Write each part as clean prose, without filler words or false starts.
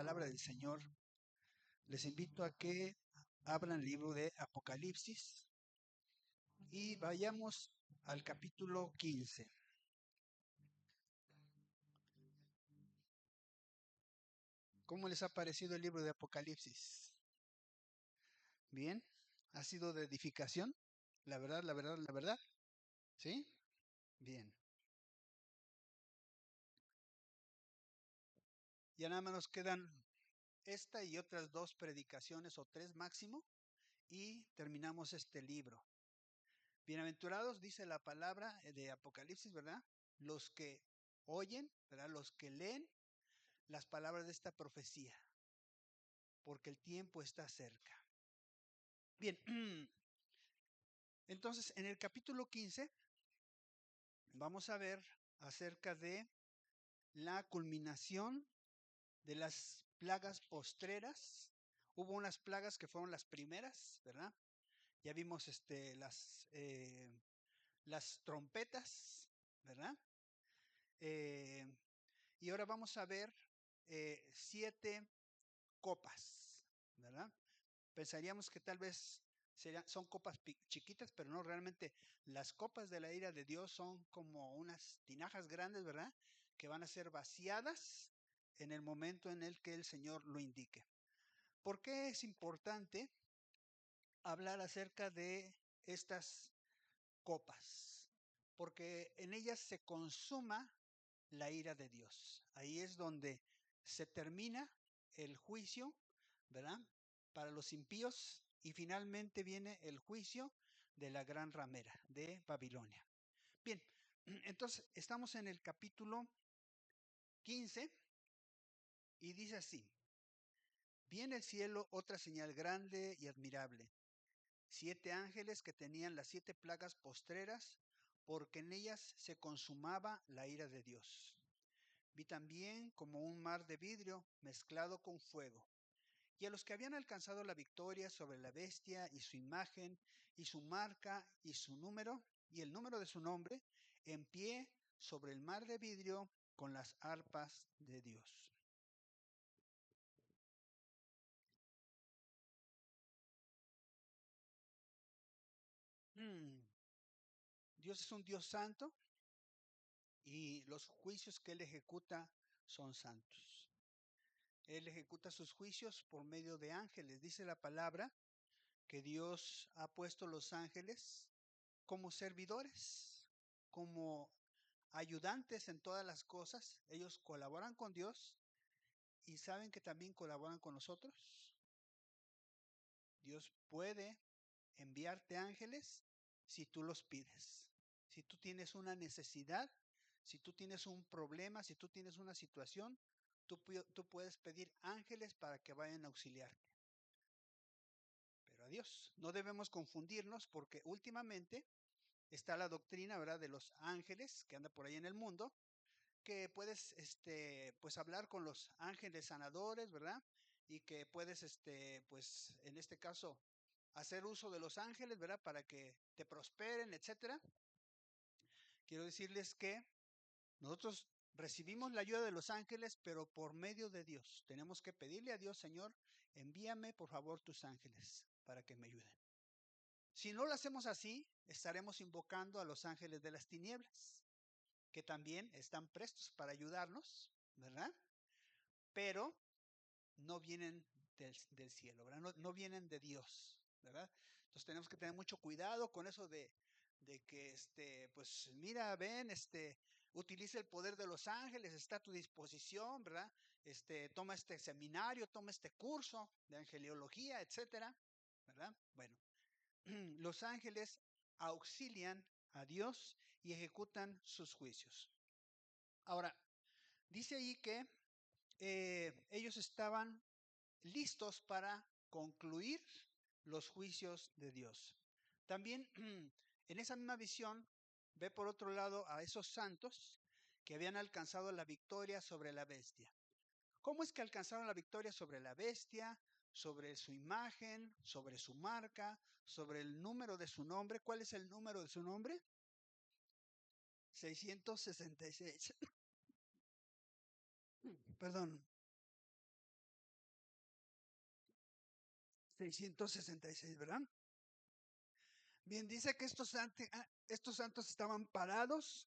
palabra del Señor, les invito a que abran el libro de Apocalipsis y vayamos al capítulo 15. ¿Cómo les ha parecido el libro de Apocalipsis? ¿Bien? ¿Ha sido de edificación? La verdad, la verdad, la verdad. ¿Sí? Bien. Ya nada más nos quedan esta y otras dos predicaciones o tres máximo y terminamos este libro. Bienaventurados, dice la palabra de Apocalipsis, ¿verdad? Los que oyen, ¿verdad? Los que leen las palabras de esta profecía, porque el tiempo está cerca. Bien, entonces en el capítulo 15 vamos a ver acerca de la culminación de las plagas postreras. Hubo unas plagas que fueron las primeras, ¿verdad? Ya vimos las trompetas, ¿verdad? Eh, y ahora vamos a ver 7 copas, ¿verdad? Pensaríamos que tal vez son copas chiquitas, pero no, realmente las copas de la ira de Dios son como unas tinajas grandes, ¿verdad? Que van a ser vaciadas en el momento en el que el Señor lo indique. ¿Por qué es importante hablar acerca de estas copas? Porque en ellas se consuma la ira de Dios. Ahí es donde se termina el juicio, ¿verdad? Para los impíos y finalmente viene el juicio de la gran ramera de Babilonia. Bien, entonces estamos en el capítulo 15 y dice así: vi en el cielo otra señal grande y admirable, 7 ángeles que tenían las 7 plagas postreras, porque en ellas se consumaba la ira de Dios. Vi también como un mar de vidrio mezclado con fuego, y a los que habían alcanzado la victoria sobre la bestia y su imagen y su marca y su número y el número de su nombre, en pie sobre el mar de vidrio con las arpas de Dios. Dios es un Dios santo y los juicios que Él ejecuta son santos. Él ejecuta sus juicios por medio de ángeles. Dice la palabra que Dios ha puesto los ángeles como servidores, como ayudantes en todas las cosas. Ellos colaboran con Dios y saben que también colaboran con nosotros. Dios puede enviarte ángeles si tú los pides. Si tú tienes una necesidad, si tú tienes un problema, si tú tienes una situación, tú puedes pedir ángeles para que vayan a auxiliarte. Pero a Dios, no debemos confundirnos porque últimamente está la doctrina, ¿verdad?, de los ángeles que anda por ahí en el mundo, que puedes, pues hablar con los ángeles sanadores, ¿verdad? Y que puedes, pues en este caso, hacer uso de los ángeles, ¿verdad? Para que te prosperen, etcétera. Quiero decirles que nosotros recibimos la ayuda de los ángeles, pero por medio de Dios. Tenemos que pedirle a Dios: Señor, envíame por favor tus ángeles para que me ayuden. Si no lo hacemos así, estaremos invocando a los ángeles de las tinieblas, que también están prestos para ayudarnos, ¿verdad? Pero no vienen del cielo, ¿verdad? No vienen de Dios, ¿verdad? Entonces tenemos que tener mucho cuidado con eso de que, pues mira, ven, utiliza el poder de los ángeles, está a tu disposición, ¿verdad? Toma este seminario, toma este curso de angeliología, etcétera, ¿verdad? Bueno, los ángeles auxilian a Dios y ejecutan sus juicios. Ahora, dice ahí que ellos estaban listos para concluir los juicios de Dios. También en esa misma visión ve por otro lado a esos santos que habían alcanzado la victoria sobre la bestia. ¿Cómo es que alcanzaron la victoria sobre la bestia, sobre su imagen, sobre su marca, sobre el número de su nombre? ¿Cuál es el número de su nombre? 666. Perdón. 666, ¿verdad? Bien, dice que estos santos estaban parados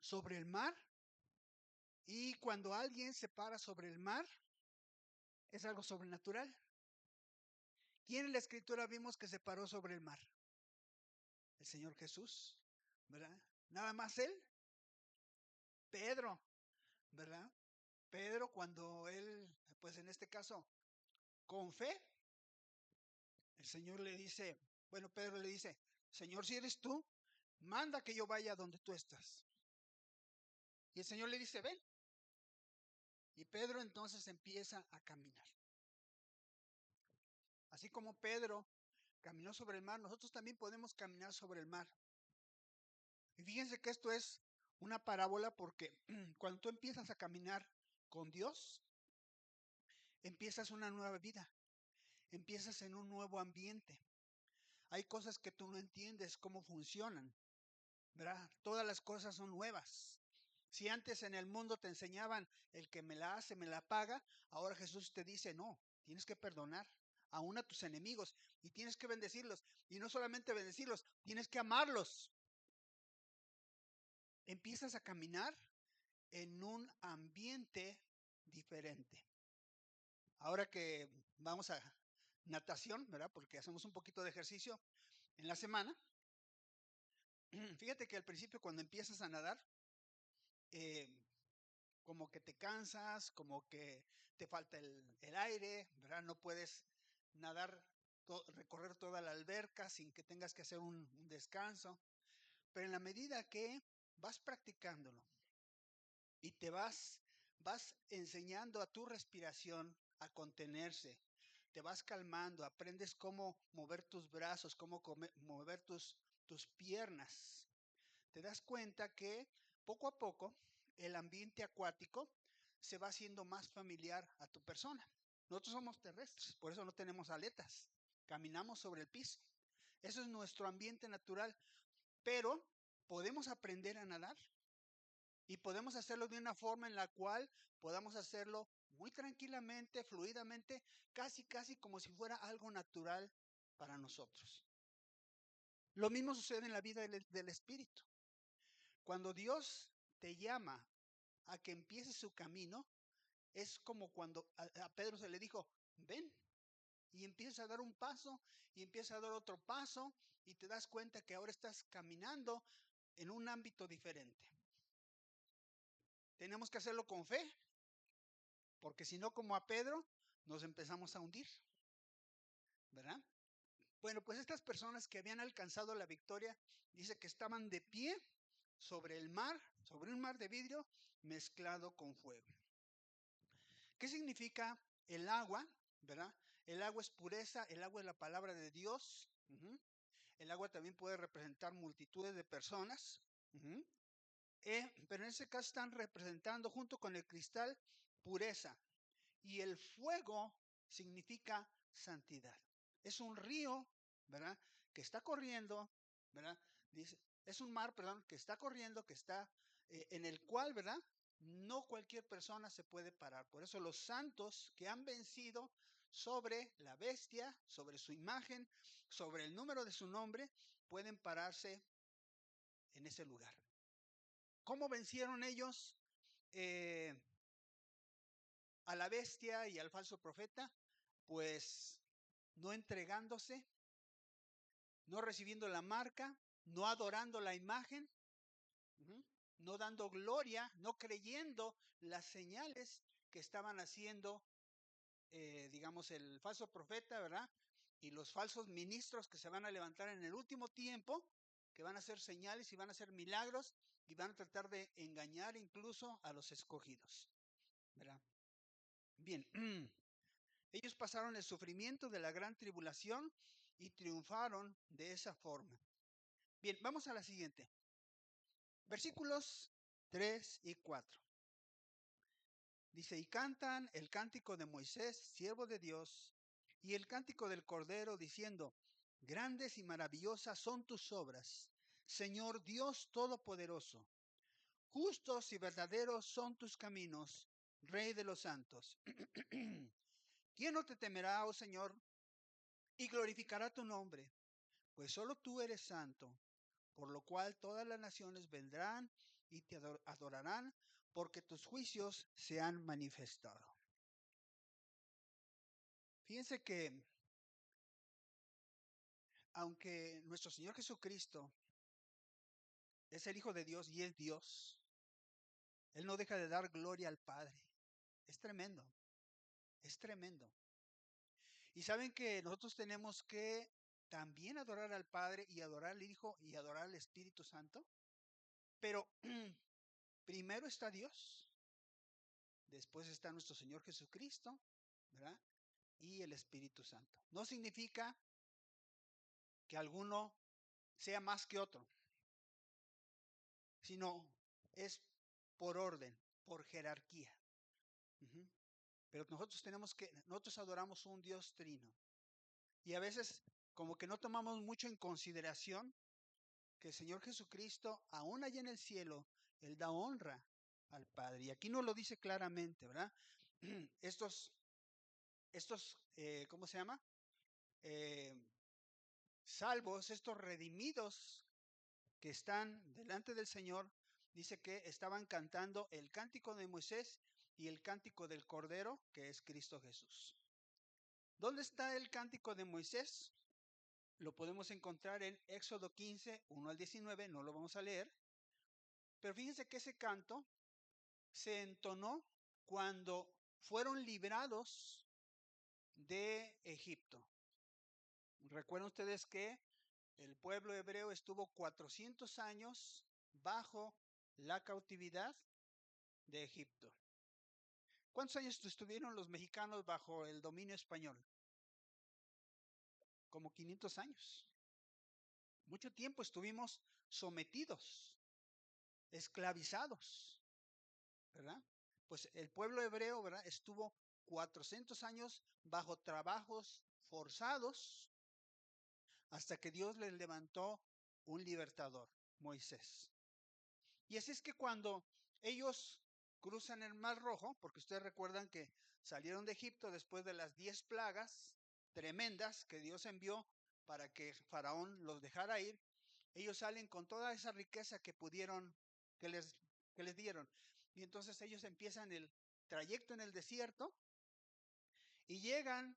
sobre el mar, y cuando alguien se para sobre el mar, es algo sobrenatural. ¿Quién en la escritura vimos que se paró sobre el mar? El Señor Jesús, ¿verdad? Nada más él. Pedro, ¿verdad? Pedro, cuando él, pues en este caso, con fe, el Señor le dice, bueno, Pedro le dice, Señor, si eres tú, manda que yo vaya donde tú estás. Y el Señor le dice, ven. Y Pedro entonces empieza a caminar. Así como Pedro caminó sobre el mar, nosotros también podemos caminar sobre el mar. Y fíjense que esto es una parábola, porque cuando tú empiezas a caminar con Dios, empiezas una nueva vida, empiezas en un nuevo ambiente. Hay cosas que tú no entiendes cómo funcionan, ¿verdad? Todas las cosas son nuevas. Si antes en el mundo te enseñaban el que me la hace, me la paga, ahora Jesús te dice, no, tienes que perdonar aún a tus enemigos y tienes que bendecirlos. Y no solamente bendecirlos, tienes que amarlos. Empiezas a caminar en un ambiente diferente. Ahora que vamos a natación, ¿verdad? Porque hacemos un poquito de ejercicio en la semana. Fíjate que al principio, cuando empiezas a nadar, eh, como que te cansas, como que te falta el aire, ¿verdad? No puedes nadar, recorrer toda la alberca sin que tengas que hacer un descanso. Pero en la medida que vas practicándolo y vas enseñando a tu respiración a contenerse, te vas calmando, aprendes cómo mover tus brazos, cómo mover tus piernas. Te das cuenta que poco a poco el ambiente acuático se va haciendo más familiar a tu persona. Nosotros somos terrestres, por eso no tenemos aletas, caminamos sobre el piso. Eso es nuestro ambiente natural, pero podemos aprender a nadar y podemos hacerlo de una forma en la cual podamos hacerlo muy tranquilamente, fluidamente, casi como si fuera algo natural para nosotros. Lo mismo sucede en la vida del espíritu. Cuando Dios te llama a que empieces su camino, es como cuando a Pedro se le dijo, ven, y empieza a dar un paso, y empieza a dar otro paso, y te das cuenta que ahora estás caminando en un ámbito diferente. Tenemos que hacerlo con fe, porque si no, como a Pedro, nos empezamos a hundir, ¿verdad? Bueno, pues estas personas que habían alcanzado la victoria, dice que estaban de pie sobre el mar, sobre un mar de vidrio mezclado con fuego. ¿Qué significa el agua? ¿Verdad? El agua es pureza, el agua es la palabra de Dios. El agua también puede representar multitudes de personas. Pero en ese caso están representando junto con el cristal pureza. Y el fuego significa santidad. Es un río, ¿verdad? Que está corriendo, ¿verdad? Dice, es un mar, perdón, que está corriendo, que está en el cual, ¿verdad? No cualquier persona se puede parar. Por eso los santos que han vencido sobre la bestia, sobre su imagen, sobre el número de su nombre, pueden pararse en ese lugar. ¿Cómo vencieron ellos a la bestia y al falso profeta? Pues no entregándose, no recibiendo la marca, no adorando la imagen, no dando gloria, no creyendo las señales que estaban haciendo, digamos, el falso profeta, ¿verdad? Y los falsos ministros que se van a levantar en el último tiempo, que van a hacer señales y van a hacer milagros y van a tratar de engañar incluso a los escogidos, ¿verdad? Bien, ellos pasaron el sufrimiento de la gran tribulación y triunfaron de esa forma. Bien, vamos a la siguiente. Versículos 3 y 4. Dice, y cantan el cántico de Moisés, siervo de Dios, y el cántico del Cordero, diciendo, grandes y maravillosas son tus obras, Señor Dios Todopoderoso. Justos y verdaderos son tus caminos, Rey de los santos. ¿Quién no te temerá, oh Señor? y glorificará tu nombre, pues solo tú eres santo, por lo cual todas las naciones vendrán y te adorarán, porque tus juicios se han manifestado. Fíjense que aunque nuestro Señor Jesucristo es el Hijo de Dios y es Dios, Él no deja de dar gloria al Padre. Es tremendo, es tremendo. Y saben que nosotros tenemos que también adorar al Padre y adorar al Hijo y adorar al Espíritu Santo. Pero primero está Dios, después está nuestro Señor Jesucristo, ¿verdad? Y el Espíritu Santo. No significa que alguno sea más que otro, sino es por orden, por jerarquía. Ujú. Pero nosotros adoramos un Dios trino. Y a veces como que no tomamos mucho en consideración que el Señor Jesucristo, aún allá en el cielo, Él da honra al Padre. Y aquí no lo dice claramente, ¿verdad? ¿Cómo se llama? Eh, Salvos, estos redimidos que están delante del Señor, dice que estaban cantando el cántico de Moisés y el cántico del Cordero, que es Cristo Jesús. ¿Dónde está el cántico de Moisés? Lo podemos encontrar en Éxodo 15, 1 al 19, no lo vamos a leer, pero fíjense que ese canto se entonó cuando fueron librados de Egipto. Recuerden ustedes que el pueblo hebreo estuvo 400 años bajo la cautividad de Egipto. ¿Cuántos años estuvieron los mexicanos bajo el dominio español? Como 500 años. Mucho tiempo estuvimos sometidos, esclavizados, ¿verdad? Pues el pueblo hebreo, ¿verdad? Estuvo 400 años bajo trabajos forzados hasta que Dios les levantó un libertador, Moisés. Y así es que cuando ellos cruzan el Mar Rojo, porque ustedes recuerdan que salieron de Egipto después de las 10 plagas tremendas que Dios envió para que Faraón los dejara ir, ellos salen con toda esa riqueza que pudieron, que les, que les dieron. Y entonces ellos empiezan el trayecto en el desierto y llegan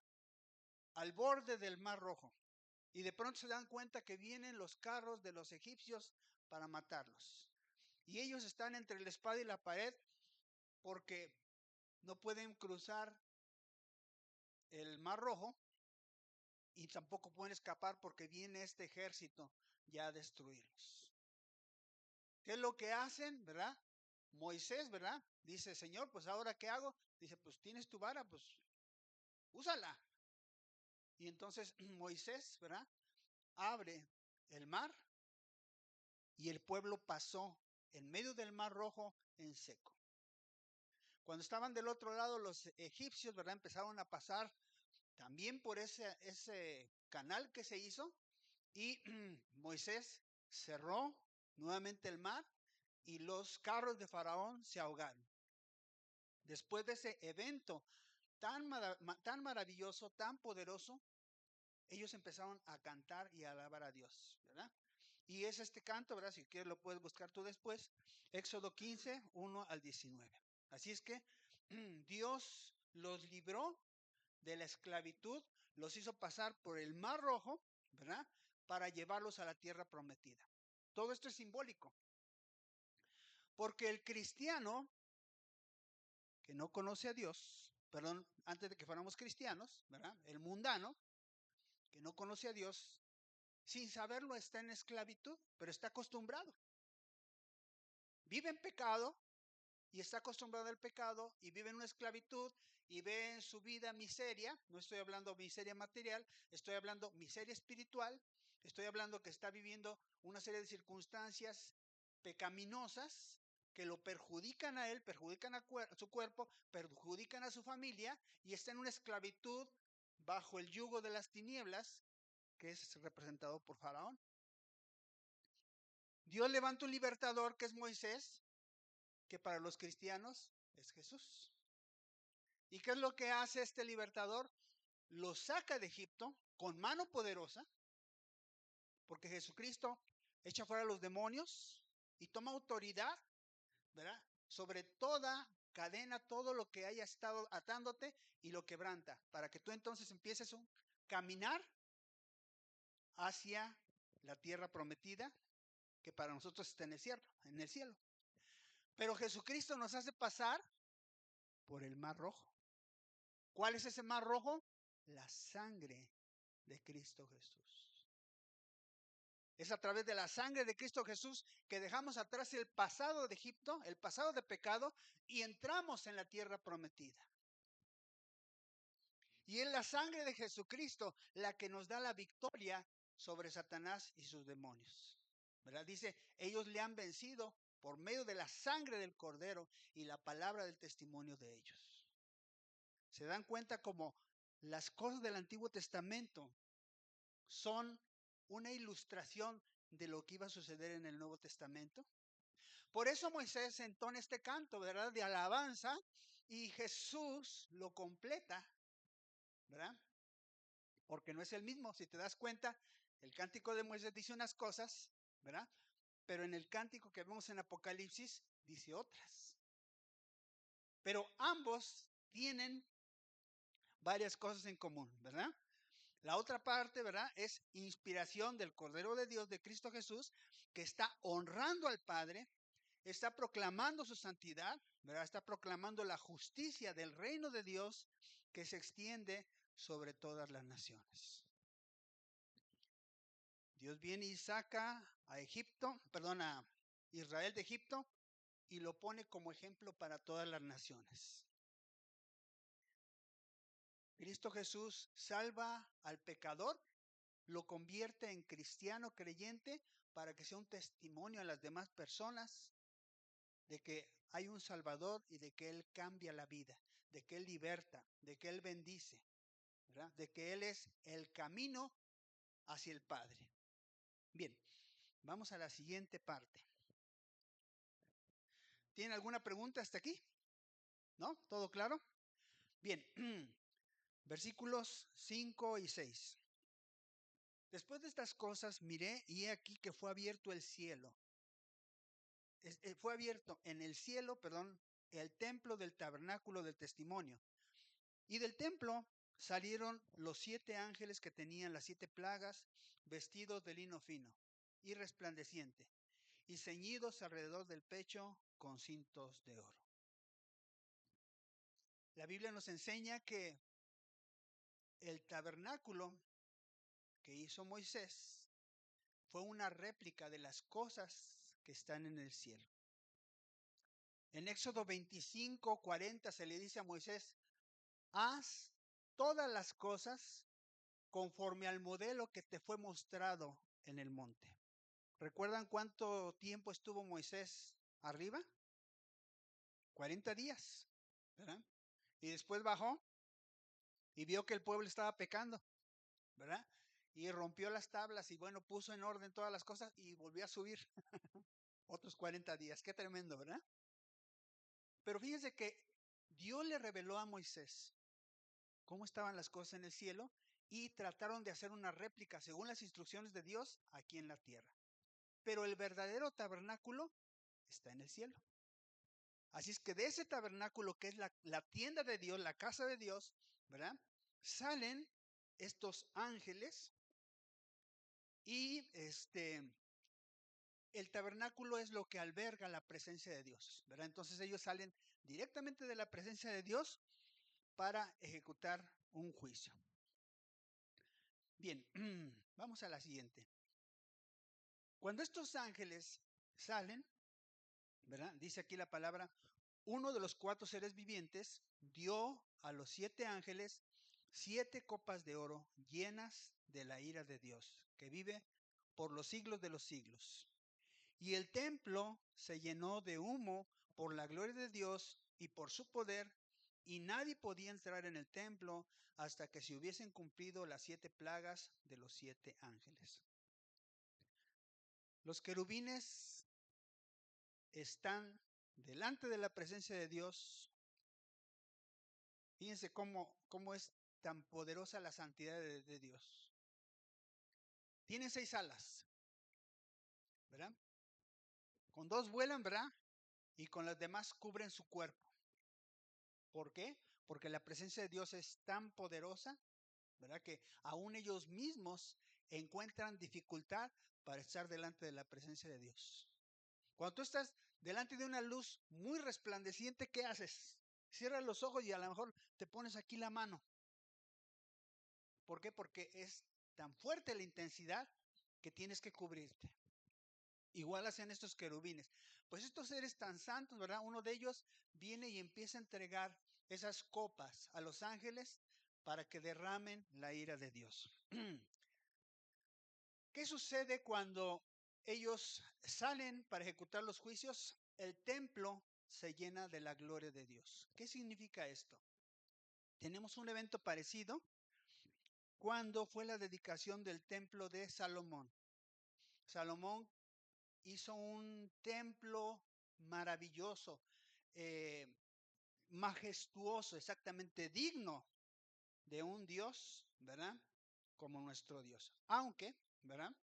al borde del Mar Rojo. Y de pronto se dan cuenta que vienen los carros de los egipcios para matarlos. Y ellos están entre la espada y la pared porque no pueden cruzar el Mar Rojo y tampoco pueden escapar porque viene este ejército ya a destruirlos. ¿Qué es lo que hacen, verdad? Moisés, ¿verdad? Dice, Señor, pues ahora ¿qué hago? Dice, pues tienes tu vara, pues úsala. Y entonces Moisés, ¿verdad? Abre el mar y el pueblo pasó en medio del Mar Rojo en seco. Cuando estaban del otro lado, los egipcios, ¿verdad? Empezaron a pasar también por ese canal que se hizo y Moisés cerró nuevamente el mar y los carros de Faraón se ahogaron. Después de ese evento tan maravilloso, tan poderoso, ellos empezaron a cantar y a alabar a Dios, ¿verdad? Y es este canto, ¿verdad? Si quieres lo puedes buscar tú después, Éxodo 15, 1 al 19. Así es que Dios los libró de la esclavitud, los hizo pasar por el Mar Rojo, ¿verdad? Para llevarlos a la tierra prometida. Todo esto es simbólico. Porque el cristiano que no conoce a Dios, perdón, antes de que fuéramos cristianos, ¿verdad? El mundano que no conoce a Dios, sin saberlo está en esclavitud, pero está acostumbrado. Vive en pecado y está acostumbrado al pecado y vive en una esclavitud y ve en su vida miseria. No estoy hablando miseria material, estoy hablando miseria espiritual. Estoy hablando que está viviendo una serie de circunstancias pecaminosas que lo perjudican a él, perjudican a su cuerpo, perjudican a su familia y está en una esclavitud bajo el yugo de las tinieblas que es representado por Faraón. Dios levanta un libertador que es Moisés, que para los cristianos es Jesús. ¿Y qué es lo que hace este libertador? Lo saca de Egipto, con mano poderosa, porque Jesucristo echa fuera a los demonios y toma autoridad, ¿verdad? Sobre toda cadena, todo lo que haya estado atándote y lo quebranta, para que tú entonces empieces a caminar hacia la tierra prometida, que para nosotros está en el cielo, en el cielo. Pero Jesucristo nos hace pasar por el mar rojo. ¿Cuál es ese mar rojo? La sangre de Cristo Jesús. Es a través de la sangre de Cristo Jesús que dejamos atrás el pasado de Egipto, el pasado de pecado, y entramos en la tierra prometida. Y es la sangre de Jesucristo la que nos da la victoria sobre Satanás y sus demonios. ¿Verdad? Dice, ellos le han vencido por medio de la sangre del Cordero y la palabra del testimonio de ellos. ¿Se dan cuenta cómo las cosas del Antiguo Testamento son una ilustración de lo que iba a suceder en el Nuevo Testamento? Por eso Moisés entona este canto, ¿verdad?, de alabanza, y Jesús lo completa, ¿verdad? Porque no es el mismo. Si te das cuenta, el cántico de Moisés dice unas cosas, ¿verdad? Pero en el cántico que vemos en Apocalipsis dice otras. Pero ambos tienen varias cosas en común, ¿verdad? La otra parte, ¿verdad?, es inspiración del Cordero de Dios, de Cristo Jesús, que está honrando al Padre, está proclamando su santidad, ¿verdad? Está proclamando la justicia del reino de Dios que se extiende sobre todas las naciones. Dios viene y saca a a Israel de Egipto y lo pone como ejemplo para todas las naciones. Cristo Jesús salva al pecador, lo convierte en cristiano creyente para que sea un testimonio a las demás personas de que hay un Salvador y de que Él cambia la vida, de que Él liberta, de que Él bendice, ¿verdad? De que Él es el camino hacia el Padre. Bien, vamos a la siguiente parte. ¿Tienen alguna pregunta hasta aquí? ¿No? ¿Todo claro? Bien, versículos 5 y 6. Después de estas cosas miré y he aquí que fue abierto el cielo. Fue abierto en el cielo, el templo del tabernáculo del testimonio. Y del templo salieron los 7 ángeles que tenían las 7 plagas, vestidos de lino fino y resplandeciente, y ceñidos alrededor del pecho con cintos de oro. La Biblia nos enseña que el tabernáculo que hizo Moisés fue una réplica de las cosas que están en el cielo. En Éxodo 25:40 se le dice a Moisés: haz todas las cosas conforme al modelo que te fue mostrado en el monte. ¿Recuerdan cuánto tiempo estuvo Moisés arriba? 40 días, ¿verdad? Y después bajó y vio que el pueblo estaba pecando, ¿verdad? Y rompió las tablas y bueno, puso en orden todas las cosas y volvió a subir otros 40 días. Qué tremendo, ¿verdad? Pero fíjense que Dios le reveló a Moisés cómo estaban las cosas en el cielo y trataron de hacer una réplica según las instrucciones de Dios aquí en la tierra. Pero el verdadero tabernáculo está en el cielo. Así es que de ese tabernáculo que es la tienda de Dios, la casa de Dios, ¿verdad? Salen estos ángeles y el tabernáculo es lo que alberga la presencia de Dios, ¿verdad? Entonces ellos salen directamente de la presencia de Dios para ejecutar un juicio. Bien, vamos a la siguiente. Cuando estos ángeles salen, ¿verdad? Dice aquí la palabra, uno de los 4 seres vivientes dio a los 7 ángeles 7 copas de oro llenas de la ira de Dios, que vive por los siglos de los siglos. Y el templo se llenó de humo por la gloria de Dios y por su poder, y nadie podía entrar en el templo hasta que se hubiesen cumplido las 7 plagas de los 7 ángeles. Los querubines están delante de la presencia de Dios. Fíjense cómo es tan poderosa la santidad de Dios? Tienen 6 alas, ¿verdad? Con 2 vuelan, ¿verdad? Y con las demás cubren su cuerpo. ¿Por qué? Porque la presencia de Dios es tan poderosa, ¿verdad? Que aún ellos mismos encuentran dificultad para estar delante de la presencia de Dios. Cuando tú estás delante de una luz muy resplandeciente, ¿qué haces? Cierras los ojos y a lo mejor te pones aquí la mano. ¿Por qué? Porque es tan fuerte la intensidad que tienes que cubrirte. Igual hacen estos querubines. Pues estos seres tan santos, ¿verdad? Uno de ellos viene y empieza a entregar esas copas a los ángeles para que derramen la ira de Dios. ¿Qué sucede cuando ellos salen para ejecutar los juicios? El templo se llena de la gloria de Dios. ¿Qué significa esto? Tenemos un evento parecido cuando fue la dedicación del templo de Salomón. Salomón hizo un templo maravilloso, eh, majestuoso, exactamente digno de un Dios, ¿verdad? Como nuestro Dios. Aunque, ¿verdad?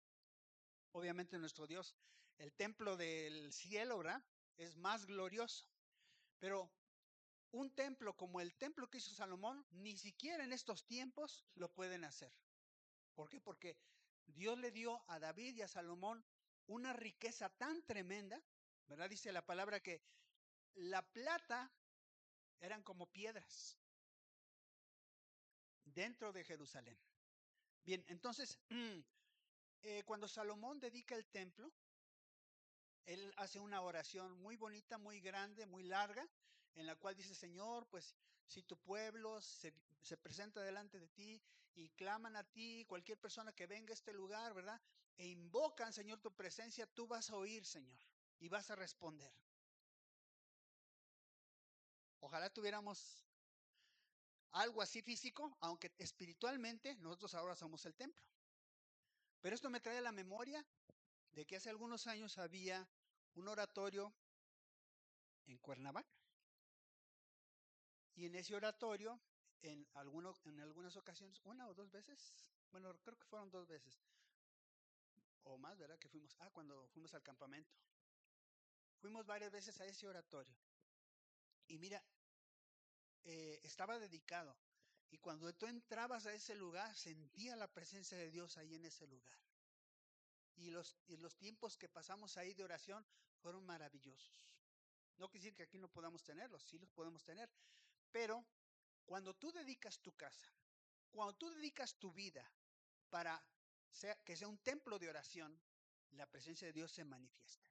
Obviamente nuestro Dios, el templo del cielo, ¿verdad? Es más glorioso. Pero un templo como el templo que hizo Salomón, ni siquiera en estos tiempos lo pueden hacer. ¿Por qué? Porque Dios le dio a David y a Salomón una riqueza tan tremenda, ¿verdad? Dice la palabra que la plata eran como piedras dentro de Jerusalén. Bien, entonces, cuando Salomón dedica el templo, él hace una oración muy bonita, muy grande, muy larga, en la cual dice: Señor, pues si tu pueblo se presenta delante de ti y claman a ti, cualquier persona que venga a este lugar, ¿verdad? E invocan, Señor, tu presencia, tú vas a oír, Señor, y vas a responder. Ojalá tuviéramos algo así físico, aunque espiritualmente nosotros ahora somos el templo. Pero esto me trae a la memoria de que hace algunos años había un oratorio en Cuernavaca. Y en ese oratorio, en algunas ocasiones, 1 o 2 veces, bueno, creo que fueron 2 veces, o más, ¿verdad? Que fuimos, cuando fuimos al campamento. Fuimos varias veces a ese oratorio. Y mira, estaba dedicado. Y cuando tú entrabas a ese lugar, sentía la presencia de Dios ahí en ese lugar. Y los tiempos que pasamos ahí de oración fueron maravillosos. No quiere decir que aquí no podamos tenerlos, sí los podemos tener. Pero cuando tú dedicas tu casa, cuando tú dedicas tu vida para que sea un templo de oración, la presencia de Dios se manifiesta.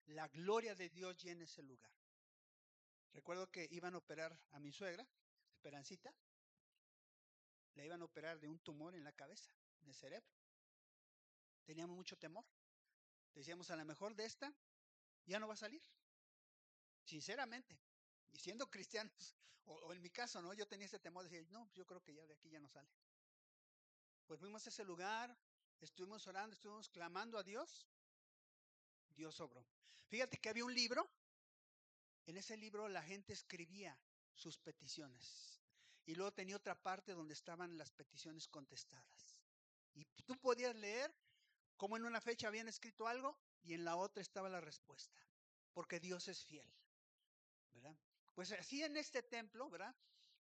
La gloria de Dios llena ese lugar. Recuerdo que iban a operar a mi suegra, Esperancita, la iban a operar de un tumor en la cabeza, en el cerebro. Teníamos mucho temor. Decíamos, a lo mejor de esta ya no va a salir. Sinceramente. Y siendo cristianos, o en mi caso, ¿no? Yo tenía ese temor, decía, no, yo creo que ya de aquí ya no sale. Pues fuimos a ese lugar, estuvimos orando, estuvimos clamando a Dios. Dios obró. Fíjate que había un libro. En ese libro la gente escribía sus peticiones. Y luego tenía otra parte donde estaban las peticiones contestadas. Y tú podías leer cómo en una fecha habían escrito algo y en la otra estaba la respuesta. Porque Dios es fiel, ¿verdad? Pues así en este templo, ¿verdad?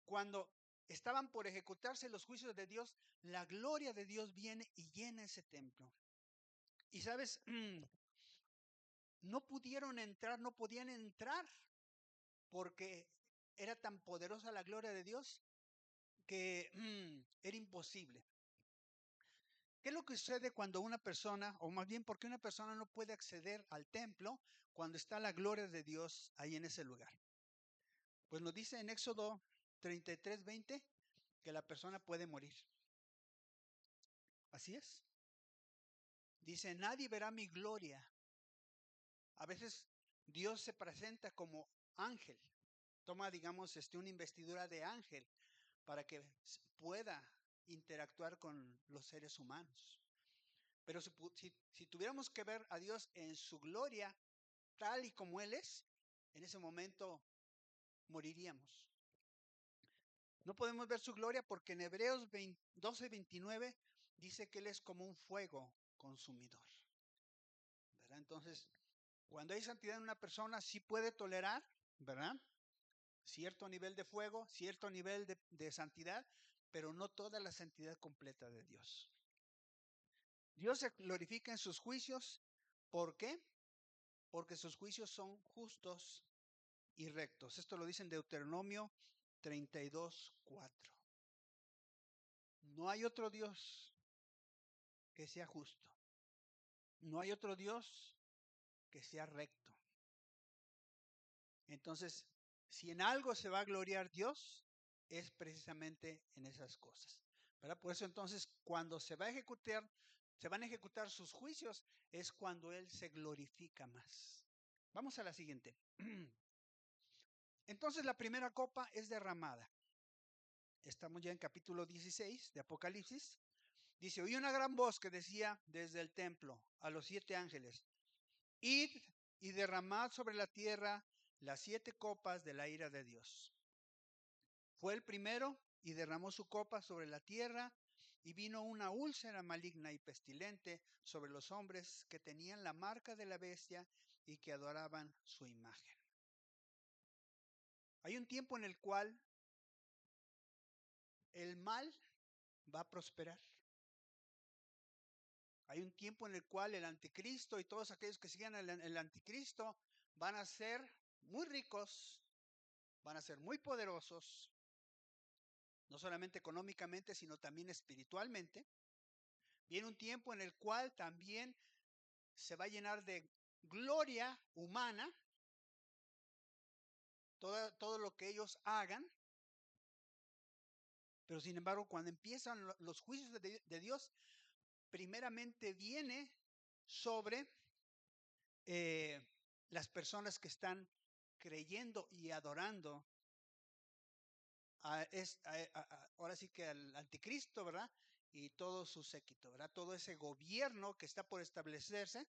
Cuando estaban por ejecutarse los juicios de Dios, la gloria de Dios viene y llena ese templo. Y sabes, no pudieron entrar, no podían entrar porque era tan poderosa la gloria de Dios que era imposible. ¿Qué es lo que sucede cuando una persona, o más bien por qué una persona no puede acceder al templo cuando está la gloria de Dios ahí en ese lugar? Pues nos dice en Éxodo 33:20 que la persona puede morir. Así es. Dice, nadie verá mi gloria. A veces Dios se presenta como ángel. Toma, digamos, una investidura de ángel para que pueda interactuar con los seres humanos. Pero si tuviéramos que ver a Dios en su gloria, tal y como Él es, en ese momento moriríamos. No podemos ver su gloria porque en Hebreos 12:29 dice que Él es como un fuego consumidor, ¿verdad? Entonces, cuando hay santidad en una persona, sí puede tolerar, ¿verdad? Cierto nivel de fuego, cierto nivel de santidad, pero no toda la santidad completa de Dios. Dios se glorifica en sus juicios. ¿Por qué? Porque sus juicios son justos y rectos. Esto lo dice en Deuteronomio 32:4. No hay otro Dios que sea justo. No hay otro Dios que sea recto. Entonces, si en algo se va a gloriar Dios, es precisamente en esas cosas, ¿verdad? Por eso entonces, cuando se van a ejecutar sus juicios, es cuando Él se glorifica más. Vamos a la siguiente. Entonces, la primera copa es derramada. Estamos ya en capítulo 16 de Apocalipsis. Dice, oí una gran voz que decía desde el templo a los 7 ángeles, id y derramad sobre la tierra las 7 copas de la ira de Dios. Fue el primero y derramó su copa sobre la tierra, y vino una úlcera maligna y pestilente sobre los hombres que tenían la marca de la bestia y que adoraban su imagen. Hay un tiempo en el cual el mal va a prosperar. Hay un tiempo en el cual el anticristo y todos aquellos que sigan el anticristo van a ser muy ricos, van a ser muy poderosos, no solamente económicamente, sino también espiritualmente. Viene un tiempo en el cual también se va a llenar de gloria humana todo lo que ellos hagan, pero sin embargo cuando empiezan los juicios de Dios, primeramente viene sobre eh, las personas que están creyendo y adorando ahora sí que al anticristo, ¿verdad? Y todo su séquito, ¿verdad? Todo ese gobierno que está por establecerse,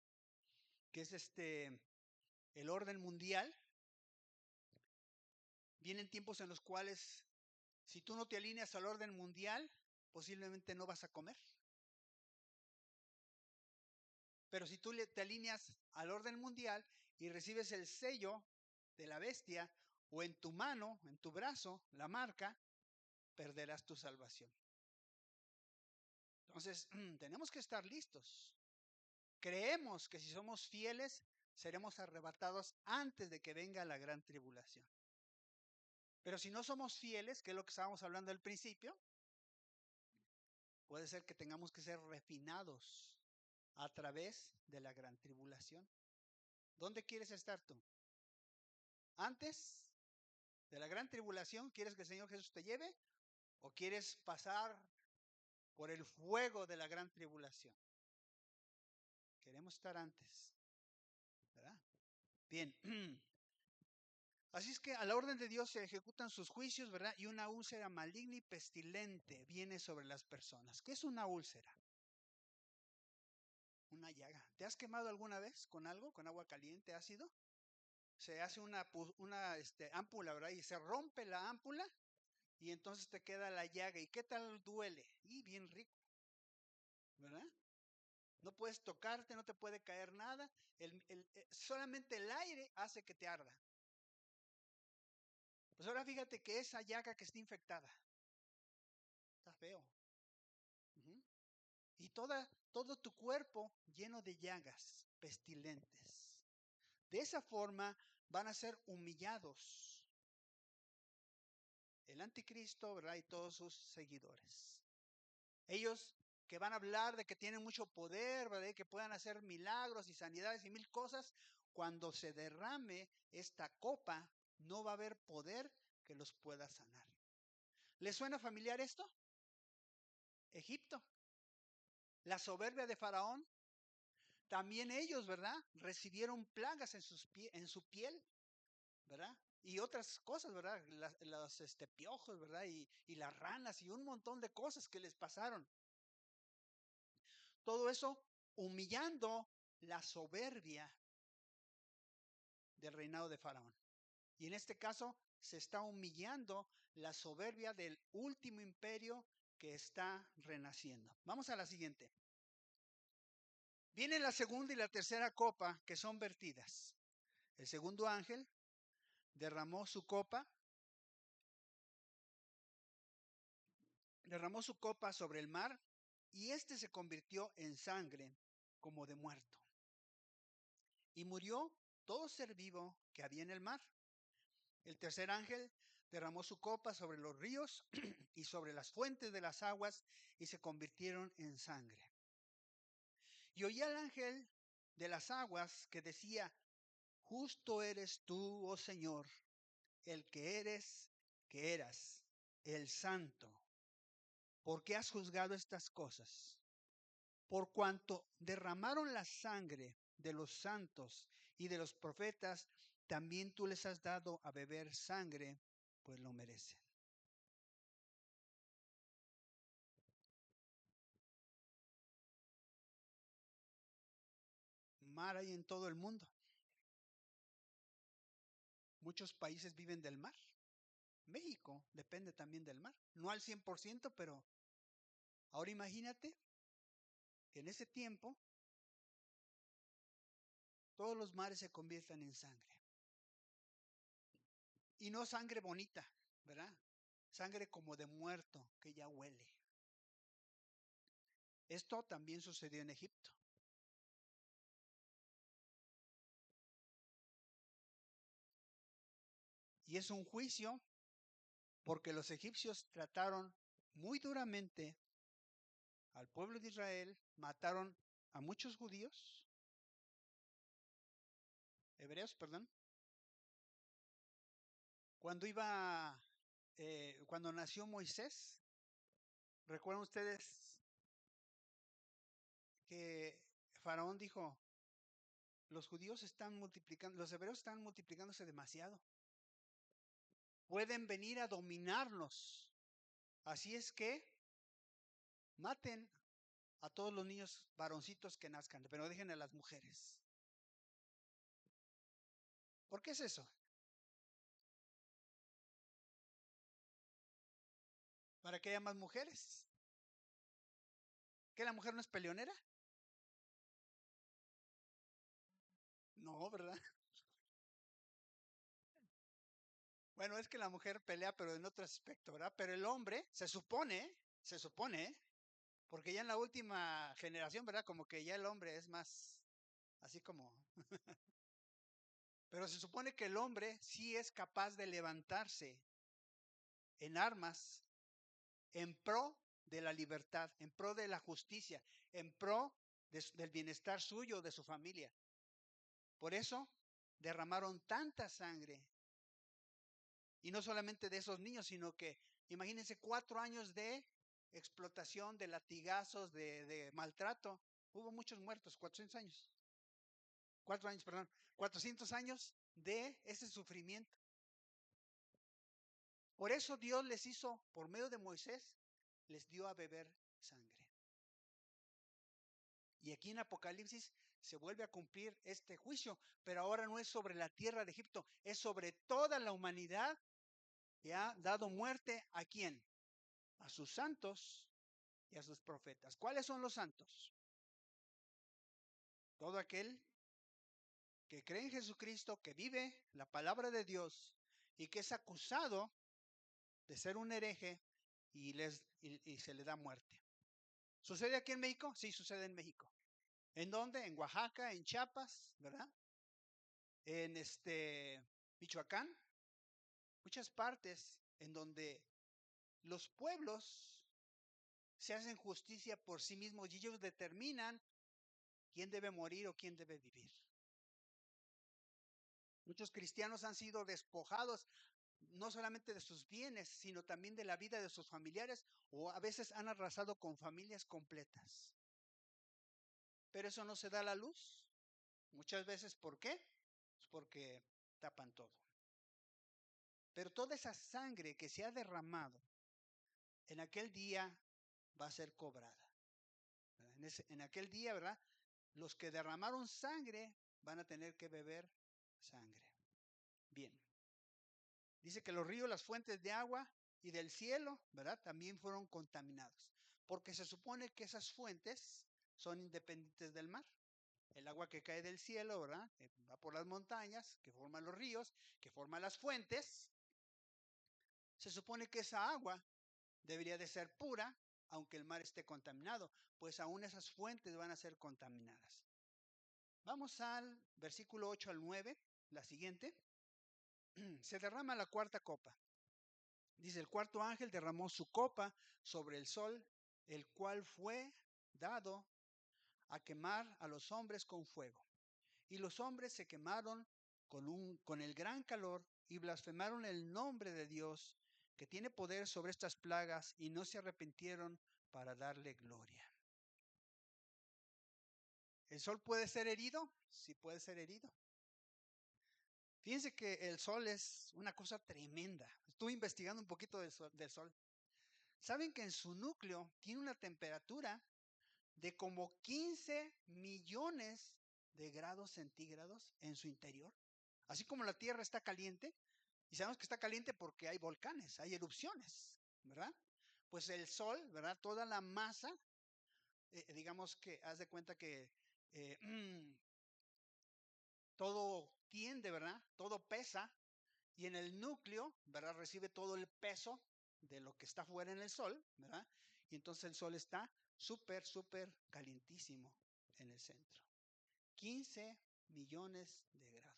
que es el orden mundial. Vienen tiempos en los cuales, si tú no te alineas al orden mundial, posiblemente no vas a comer. Pero si tú te alineas al orden mundial y recibes el sello de la bestia, o en tu mano, en tu brazo, la marca, perderás tu salvación. Entonces, tenemos que estar listos. Creemos que si somos fieles, seremos arrebatados antes de que venga la gran tribulación. Pero si no somos fieles, que es lo que estábamos hablando al principio, puede ser que tengamos que ser refinados a través de la gran tribulación. ¿Dónde quieres estar tú? ¿Antes de la gran tribulación quieres que el Señor Jesús te lleve? ¿O quieres pasar por el fuego de la gran tribulación? Queremos estar antes, ¿verdad? Bien. Así es que a la orden de Dios se ejecutan sus juicios, ¿verdad? Y una úlcera maligna y pestilente viene sobre las personas. ¿Qué es una úlcera? Una llaga. ¿Te has quemado alguna vez con algo, con agua caliente, ácido? Se hace una ámpula, ¿verdad? Y se rompe la ámpula y entonces te queda la llaga. ¿Y qué tal duele? Y bien rico, ¿verdad? No puedes tocarte, no te puede caer nada. Solamente el aire hace que te arda. Pues ahora fíjate que esa llaga que está infectada, está feo. Uh-huh. Y todo tu cuerpo lleno de llagas pestilentes. De esa forma van a ser humillados el anticristo, ¿verdad? Y todos sus seguidores. Ellos que van a hablar de que tienen mucho poder, ¿verdad? Que puedan hacer milagros y sanidades y mil cosas, cuando se derrame esta copa, no va a haber poder que los pueda sanar. ¿Les suena familiar esto? Egipto. La soberbia de Faraón. También ellos, ¿verdad? Recibieron plagas en su piel, ¿verdad? Y otras cosas, ¿verdad? Los piojos, ¿verdad? Y las ranas y un montón de cosas que les pasaron. Todo eso humillando la soberbia del reinado de Faraón. Y en este caso, se está humillando la soberbia del último imperio que está renaciendo. Vamos a la siguiente. Viene la segunda y la tercera copa que son vertidas. El segundo ángel derramó su copa sobre el mar, y éste se convirtió en sangre como de muerto. Y murió todo ser vivo que había en el mar. El tercer ángel derramó su copa sobre los ríos y sobre las fuentes de las aguas, y se convirtieron en sangre. Y oí al ángel de las aguas que decía: justo eres tú, oh Señor, el que eras, el santo, porque has juzgado estas cosas. Por cuanto derramaron la sangre de los santos y de los profetas, también tú les has dado a beber sangre, pues lo merecen. Mar hay en todo el mundo. Muchos países viven del mar. México depende también del mar. No al 100%, pero ahora imagínate que en ese tiempo todos los mares se conviertan en sangre. Y no sangre bonita, ¿verdad? Sangre como de muerto, que ya huele. Esto también sucedió en Egipto. Y es un juicio porque los egipcios trataron muy duramente al pueblo de Israel, mataron a muchos judíos, hebreos, perdón, cuando nació Moisés. ¿Recuerdan ustedes que Faraón dijo: los judíos están multiplicando, los hebreos están multiplicándose demasiado, pueden venir a dominarnos, así es que maten a todos los niños varoncitos que nazcan, pero dejen a las mujeres? ¿Por qué es eso? ¿Para que haya más mujeres? ¿Que la mujer no es peleonera? No, ¿verdad? Bueno, es que la mujer pelea, pero en otro aspecto, ¿verdad? Pero el hombre, se supone, porque ya en la última generación, ¿verdad? Como que ya el hombre es más, así como, pero se supone que el hombre sí es capaz de levantarse en armas en pro de la libertad, en pro de la justicia, en pro del bienestar suyo, de su familia. Por eso derramaron tanta sangre. Y no solamente de esos niños, sino que imagínense 4 años de explotación, de latigazos, de maltrato. Hubo muchos muertos, 400 años. 4 años, perdón. 400 años de ese sufrimiento. Por eso Dios les hizo, por medio de Moisés, les dio a beber sangre. Y aquí en Apocalipsis se vuelve a cumplir este juicio, pero ahora no es sobre la tierra de Egipto, es sobre toda la humanidad que ha dado muerte. ¿A quién? A sus santos y a sus profetas. ¿Cuáles son los santos? Todo aquel que cree en Jesucristo, que vive la palabra de Dios y que es acusado de ser un hereje y se le da muerte. ¿Sucede aquí en México? Sí, sucede en México. ¿En dónde? En Oaxaca, en Chiapas, ¿verdad? En Michoacán, muchas partes en donde los pueblos se hacen justicia por sí mismos y ellos determinan quién debe morir o quién debe vivir. Muchos cristianos han sido despojados no solamente de sus bienes, sino también de la vida de sus familiares, o a veces han arrasado con familias completas. Pero eso no se da a la luz. Muchas veces, ¿por qué? Pues porque tapan todo. Pero toda esa sangre que se ha derramado en aquel día va a ser cobrada. En aquel día, ¿verdad? Los que derramaron sangre van a tener que beber sangre. Bien. Dice que los ríos, las fuentes de agua y del cielo, ¿verdad? También fueron contaminados, porque se supone que esas fuentes son independientes del mar. El agua que cae del cielo, ¿verdad? Que va por las montañas, que forman los ríos, que forman las fuentes. Se supone que esa agua debería de ser pura, aunque el mar esté contaminado, pues aún esas fuentes van a ser contaminadas. Vamos al versículo 8 al 9, la siguiente. Se derrama la cuarta copa. Dice, el cuarto ángel derramó su copa sobre el sol, el cual fue dado a quemar a los hombres con fuego. Y los hombres se quemaron con el gran calor y blasfemaron el nombre de Dios, que tiene poder sobre estas plagas, y no se arrepintieron para darle gloria. ¿El sol puede ser herido? Sí puede ser herido. Fíjense que el sol es una cosa tremenda. Estuve investigando un poquito del sol. ¿Saben que en su núcleo tiene una temperatura de como 15 millones de grados centígrados en su interior? Así como la Tierra está caliente, y sabemos que está caliente porque hay volcanes, hay erupciones, ¿verdad? Pues el sol, ¿verdad? Toda la masa, digamos que haz de cuenta que eh, todo tiende, ¿verdad? Todo pesa, y en el núcleo, ¿verdad? Recibe todo el peso de lo que está fuera en el sol, ¿verdad? Y entonces el sol está súper calientísimo en el centro. 15 millones de grados.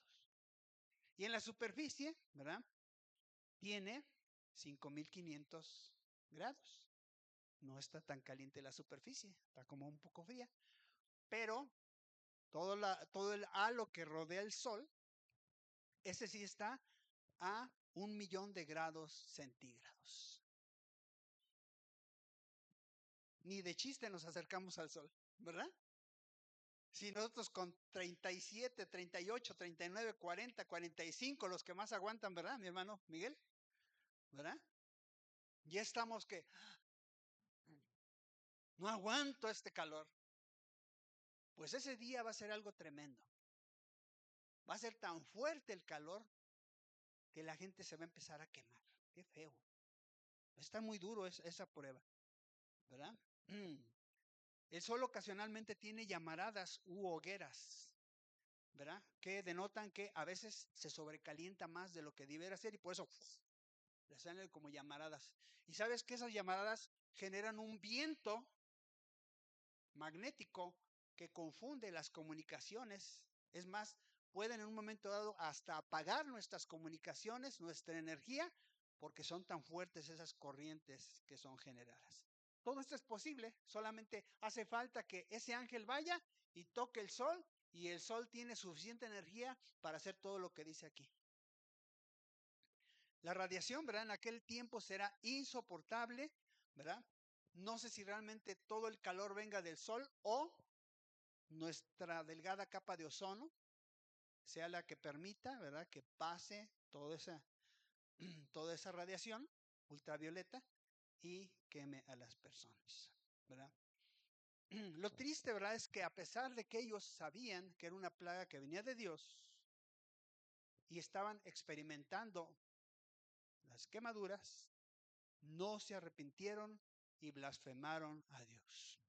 Y en la superficie, ¿verdad? Tiene 5.500 grados. No está tan caliente la superficie, está como un poco fría. Pero todo el halo que rodea el sol, ese sí está a 1.000.000 de grados centígrados. Ni de chiste nos acercamos al sol, ¿verdad? Si nosotros con 37, 38, 39, 40, 45, los que más aguantan, ¿verdad, mi hermano Miguel? ¿Verdad? Ya estamos que no aguanto este calor. Pues ese día va a ser algo tremendo. Va a ser tan fuerte el calor que la gente se va a empezar a quemar. Qué feo. Está muy duro esa prueba, ¿verdad? El sol ocasionalmente tiene llamaradas u hogueras, ¿verdad? Que denotan que a veces se sobrecalienta más de lo que debería ser, y por eso le salen como llamaradas. Y sabes que esas llamaradas generan un viento magnético que confunde las comunicaciones. Es más, pueden en un momento dado hasta apagar nuestras comunicaciones, nuestra energía, porque son tan fuertes esas corrientes que son generadas. Todo esto es posible, solamente hace falta que ese ángel vaya y toque el sol, y el sol tiene suficiente energía para hacer todo lo que dice aquí. La radiación, ¿verdad? En aquel tiempo será insoportable, ¿verdad? No sé si realmente todo el calor venga del sol o nuestra delgada capa de ozono sea la que permita, ¿verdad?, que pase toda esa radiación ultravioleta y queme a las personas, ¿verdad? Lo triste, ¿verdad?, es que a pesar de que ellos sabían que era una plaga que venía de Dios y estaban experimentando las quemaduras, no se arrepintieron y blasfemaron a Dios.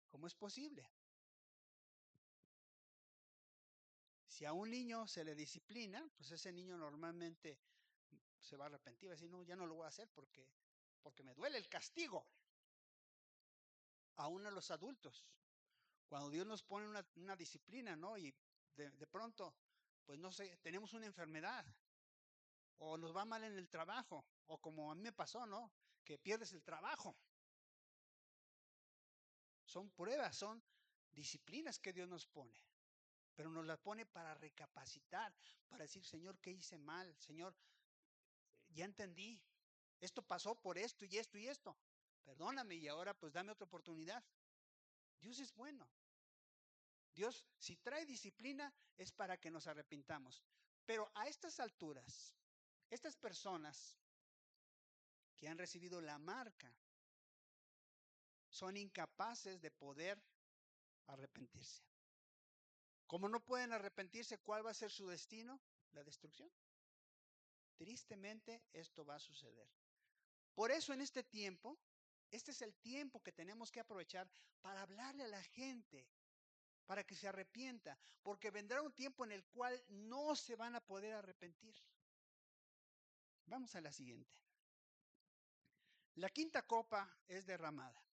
¿Cómo es posible? Si a un niño se le disciplina, pues ese niño normalmente se va a arrepentir, va a decir, no, ya no lo voy a hacer porque me duele el castigo. Aún a los adultos, cuando Dios nos pone una disciplina, ¿no? Y de pronto, pues no sé, tenemos una enfermedad, o nos va mal en el trabajo, o como a mí me pasó, ¿no? Que pierdes el trabajo. Son pruebas, son disciplinas que Dios nos pone, pero nos las pone para recapacitar, para decir, Señor, ¿qué hice mal? Señor, ya entendí, esto pasó por esto y esto y esto. Perdóname y ahora pues dame otra oportunidad. Dios es bueno. Dios, si trae disciplina, es para que nos arrepintamos. Pero a estas alturas, estas personas que han recibido la marca son incapaces de poder arrepentirse. Como no pueden arrepentirse, ¿cuál va a ser su destino? La destrucción. Tristemente, esto va a suceder. Por eso en este tiempo, este es el tiempo que tenemos que aprovechar para hablarle a la gente, para que se arrepienta, porque vendrá un tiempo en el cual no se van a poder arrepentir. Vamos a la siguiente. La quinta copa es derramada.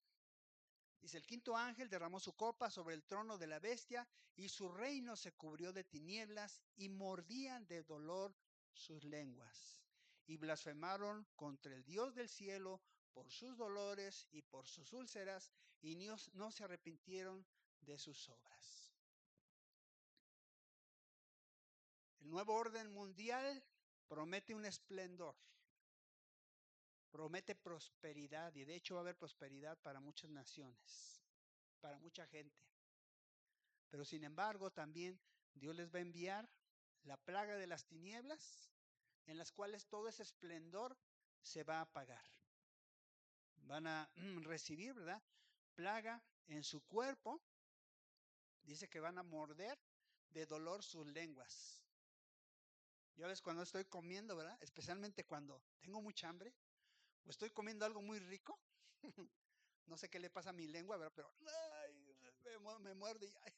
Dice, el quinto ángel derramó su copa sobre el trono de la bestia y su reino se cubrió de tinieblas y mordían de dolor sus lenguas. Y blasfemaron contra el Dios del cielo por sus dolores y por sus úlceras y no se arrepintieron de sus obras. El nuevo orden mundial promete un esplendor, promete prosperidad y de hecho va a haber prosperidad para muchas naciones, para mucha gente. Pero sin embargo, también Dios les va a enviar la plaga de las tinieblas, en las cuales todo ese esplendor se va a apagar. Van a recibir, ¿verdad? Plaga en su cuerpo. Dice que van a morder de dolor sus lenguas. Ya ves, cuando estoy comiendo, ¿verdad? Especialmente cuando tengo mucha hambre o estoy comiendo algo muy rico. No sé qué le pasa a mi lengua, ¿verdad? Pero ay, me muerde. Y, ay,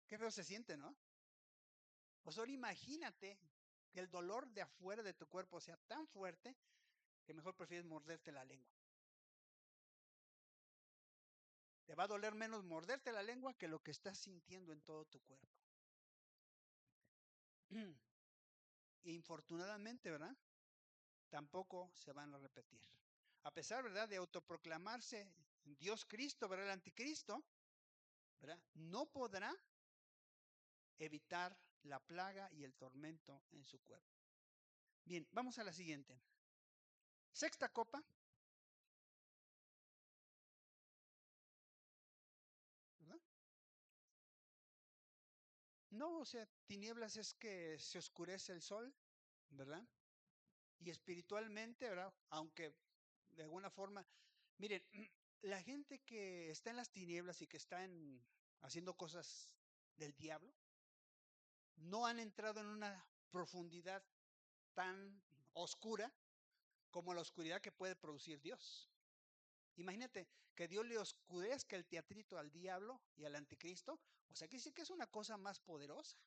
qué feo se siente, ¿no? Pues ahora imagínate que el dolor de afuera de tu cuerpo sea tan fuerte que mejor prefieres morderte la lengua. Te va a doler menos morderte la lengua que lo que estás sintiendo en todo tu cuerpo. Infortunadamente, ¿verdad? Tampoco se van a repetir. A pesar, ¿verdad?, de autoproclamarse Dios Cristo, ¿verdad?, el anticristo, ¿verdad?, no podrá evitar la plaga y el tormento en su cuerpo. Bien, vamos a la siguiente. Sexta copa. ¿Verdad? No, o sea, tinieblas es que se oscurece el sol, ¿verdad? Y espiritualmente, ¿verdad? Aunque de alguna forma, miren, la gente que está en las tinieblas y que está haciendo cosas del diablo, no han entrado en una profundidad tan oscura como la oscuridad que puede producir Dios. Imagínate que Dios le oscurezca el teatrito al diablo y al anticristo, o sea que sí que es una cosa más poderosa.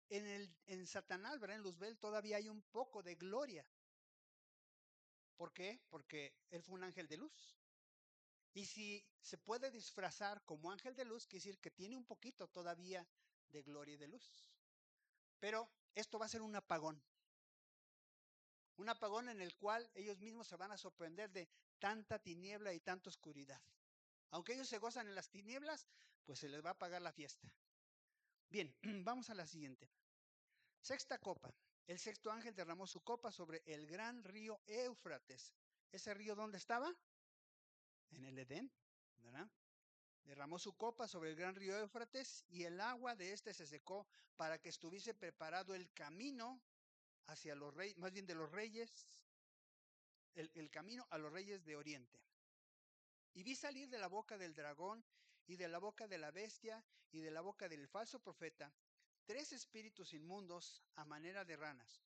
En Satanás, ¿verdad? En Luzbel todavía hay un poco de gloria. ¿Por qué? Porque él fue un ángel de luz. Y si se puede disfrazar como ángel de luz, quiere decir que tiene un poquito todavía de gloria y de luz. Pero esto va a ser un apagón. Un apagón en el cual ellos mismos se van a sorprender de tanta tiniebla y tanta oscuridad. Aunque ellos se gozan en las tinieblas, pues se les va a apagar la fiesta. Bien, vamos a la siguiente. Sexta copa. El sexto ángel derramó su copa sobre el gran río Éufrates. ¿Ese río dónde estaba? En el Edén, ¿verdad? Derramó su copa sobre el gran río Éufrates y el agua de este se secó para que estuviese preparado el camino hacia los reyes, más bien de los reyes, el camino a los reyes de Oriente. Y vi salir de la boca del dragón y de la boca de la bestia y de la boca del falso profeta 3 espíritus inmundos a manera de ranas.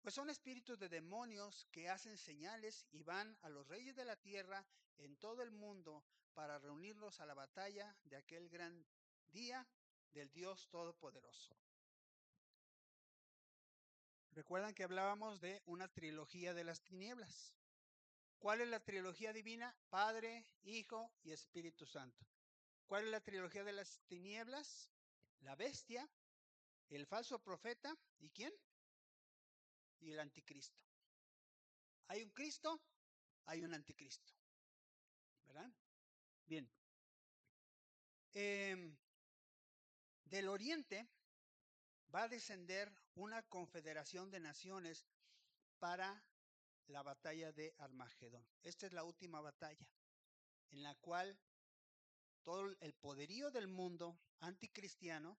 Pues son espíritus de demonios que hacen señales y van a los reyes de la tierra en todo el mundo para reunirlos a la batalla de aquel gran día del Dios Todopoderoso. Recuerdan que hablábamos de una trilogía de las tinieblas. ¿Cuál es la trilogía divina? Padre, Hijo y Espíritu Santo. ¿Cuál es la trilogía de las tinieblas? La bestia, el falso profeta, ¿y quién? Y el anticristo. Hay un Cristo, hay un anticristo. ¿Verdad? Bien. Del oriente va a descender una confederación de naciones para la batalla de Armagedón. Esta es la última batalla en la cual todo el poderío del mundo anticristiano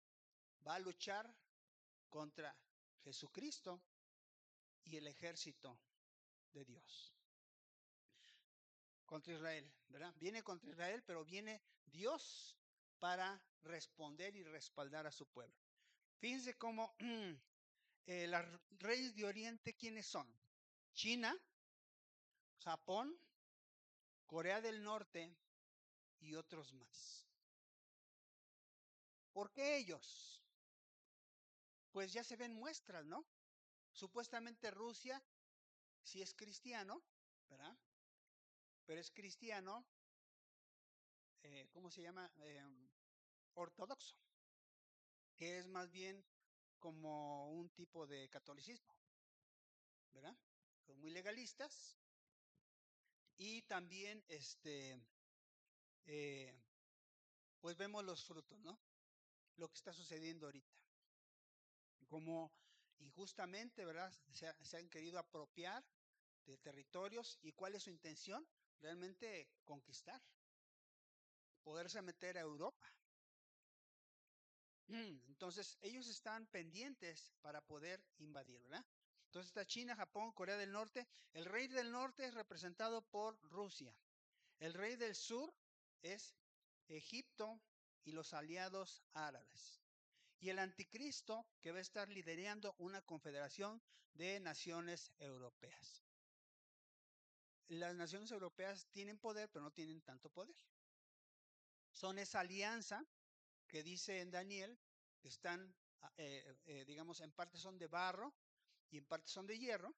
va a luchar contra Jesucristo y el ejército de Dios. Contra Israel, ¿verdad? Viene contra Israel, pero viene Dios para responder y respaldar a su pueblo. Fíjense cómo los reyes de Oriente, ¿quiénes son? China, Japón, Corea del Norte y otros más. ¿Por qué ellos? Pues ya se ven muestras, ¿no? Supuestamente Rusia sí es cristiano, ¿verdad? Pero es cristiano, ¿cómo se llama? Ortodoxo, que es más bien como un tipo de catolicismo, ¿verdad? Son muy legalistas y también, eh, pues vemos los frutos, ¿no? Lo que está sucediendo ahorita. Como injustamente, ¿verdad? Se han querido apropiar de territorios y cuál es su intención, realmente conquistar, poderse meter a Europa. Entonces, ellos están pendientes para poder invadir, ¿verdad? Entonces está China, Japón, Corea del Norte. El rey del norte es representado por Rusia. El rey del sur es Egipto y los aliados árabes. Y el anticristo que va a estar liderando una confederación de naciones europeas. Las naciones europeas tienen poder, pero no tienen tanto poder. Son esa alianza que dice en Daniel, que están, digamos, en parte son de barro y en parte son de hierro,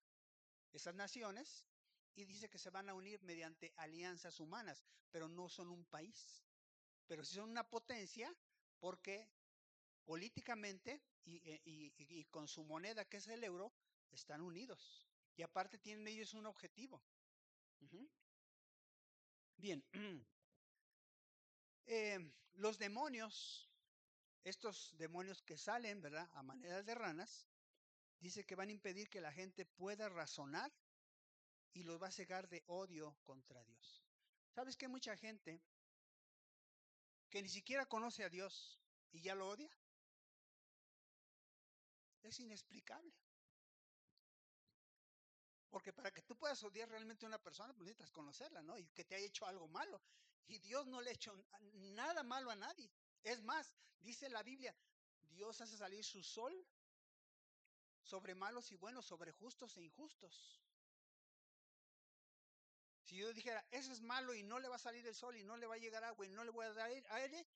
esas naciones, y dice que se van a unir mediante alianzas humanas, pero no son un país, pero sí son una potencia porque políticamente y con su moneda, que es el euro, están unidos. Y aparte tienen ellos un objetivo. Bien, los demonios, estos demonios que salen, ¿verdad? A manera de ranas, dice que van a impedir que la gente pueda razonar y los va a cegar de odio contra Dios. ¿Sabes que hay mucha gente que ni siquiera conoce a Dios y ya lo odia? Es inexplicable. Porque para que tú puedas odiar realmente a una persona, pues necesitas conocerla, ¿no? Y que te haya hecho algo malo. Y Dios no le ha hecho nada malo a nadie. Es más, dice la Biblia, Dios hace salir su sol sobre malos y buenos, sobre justos e injustos. Si yo dijera, eso es malo y no le va a salir el sol y no le va a llegar agua y no le voy a dar aire,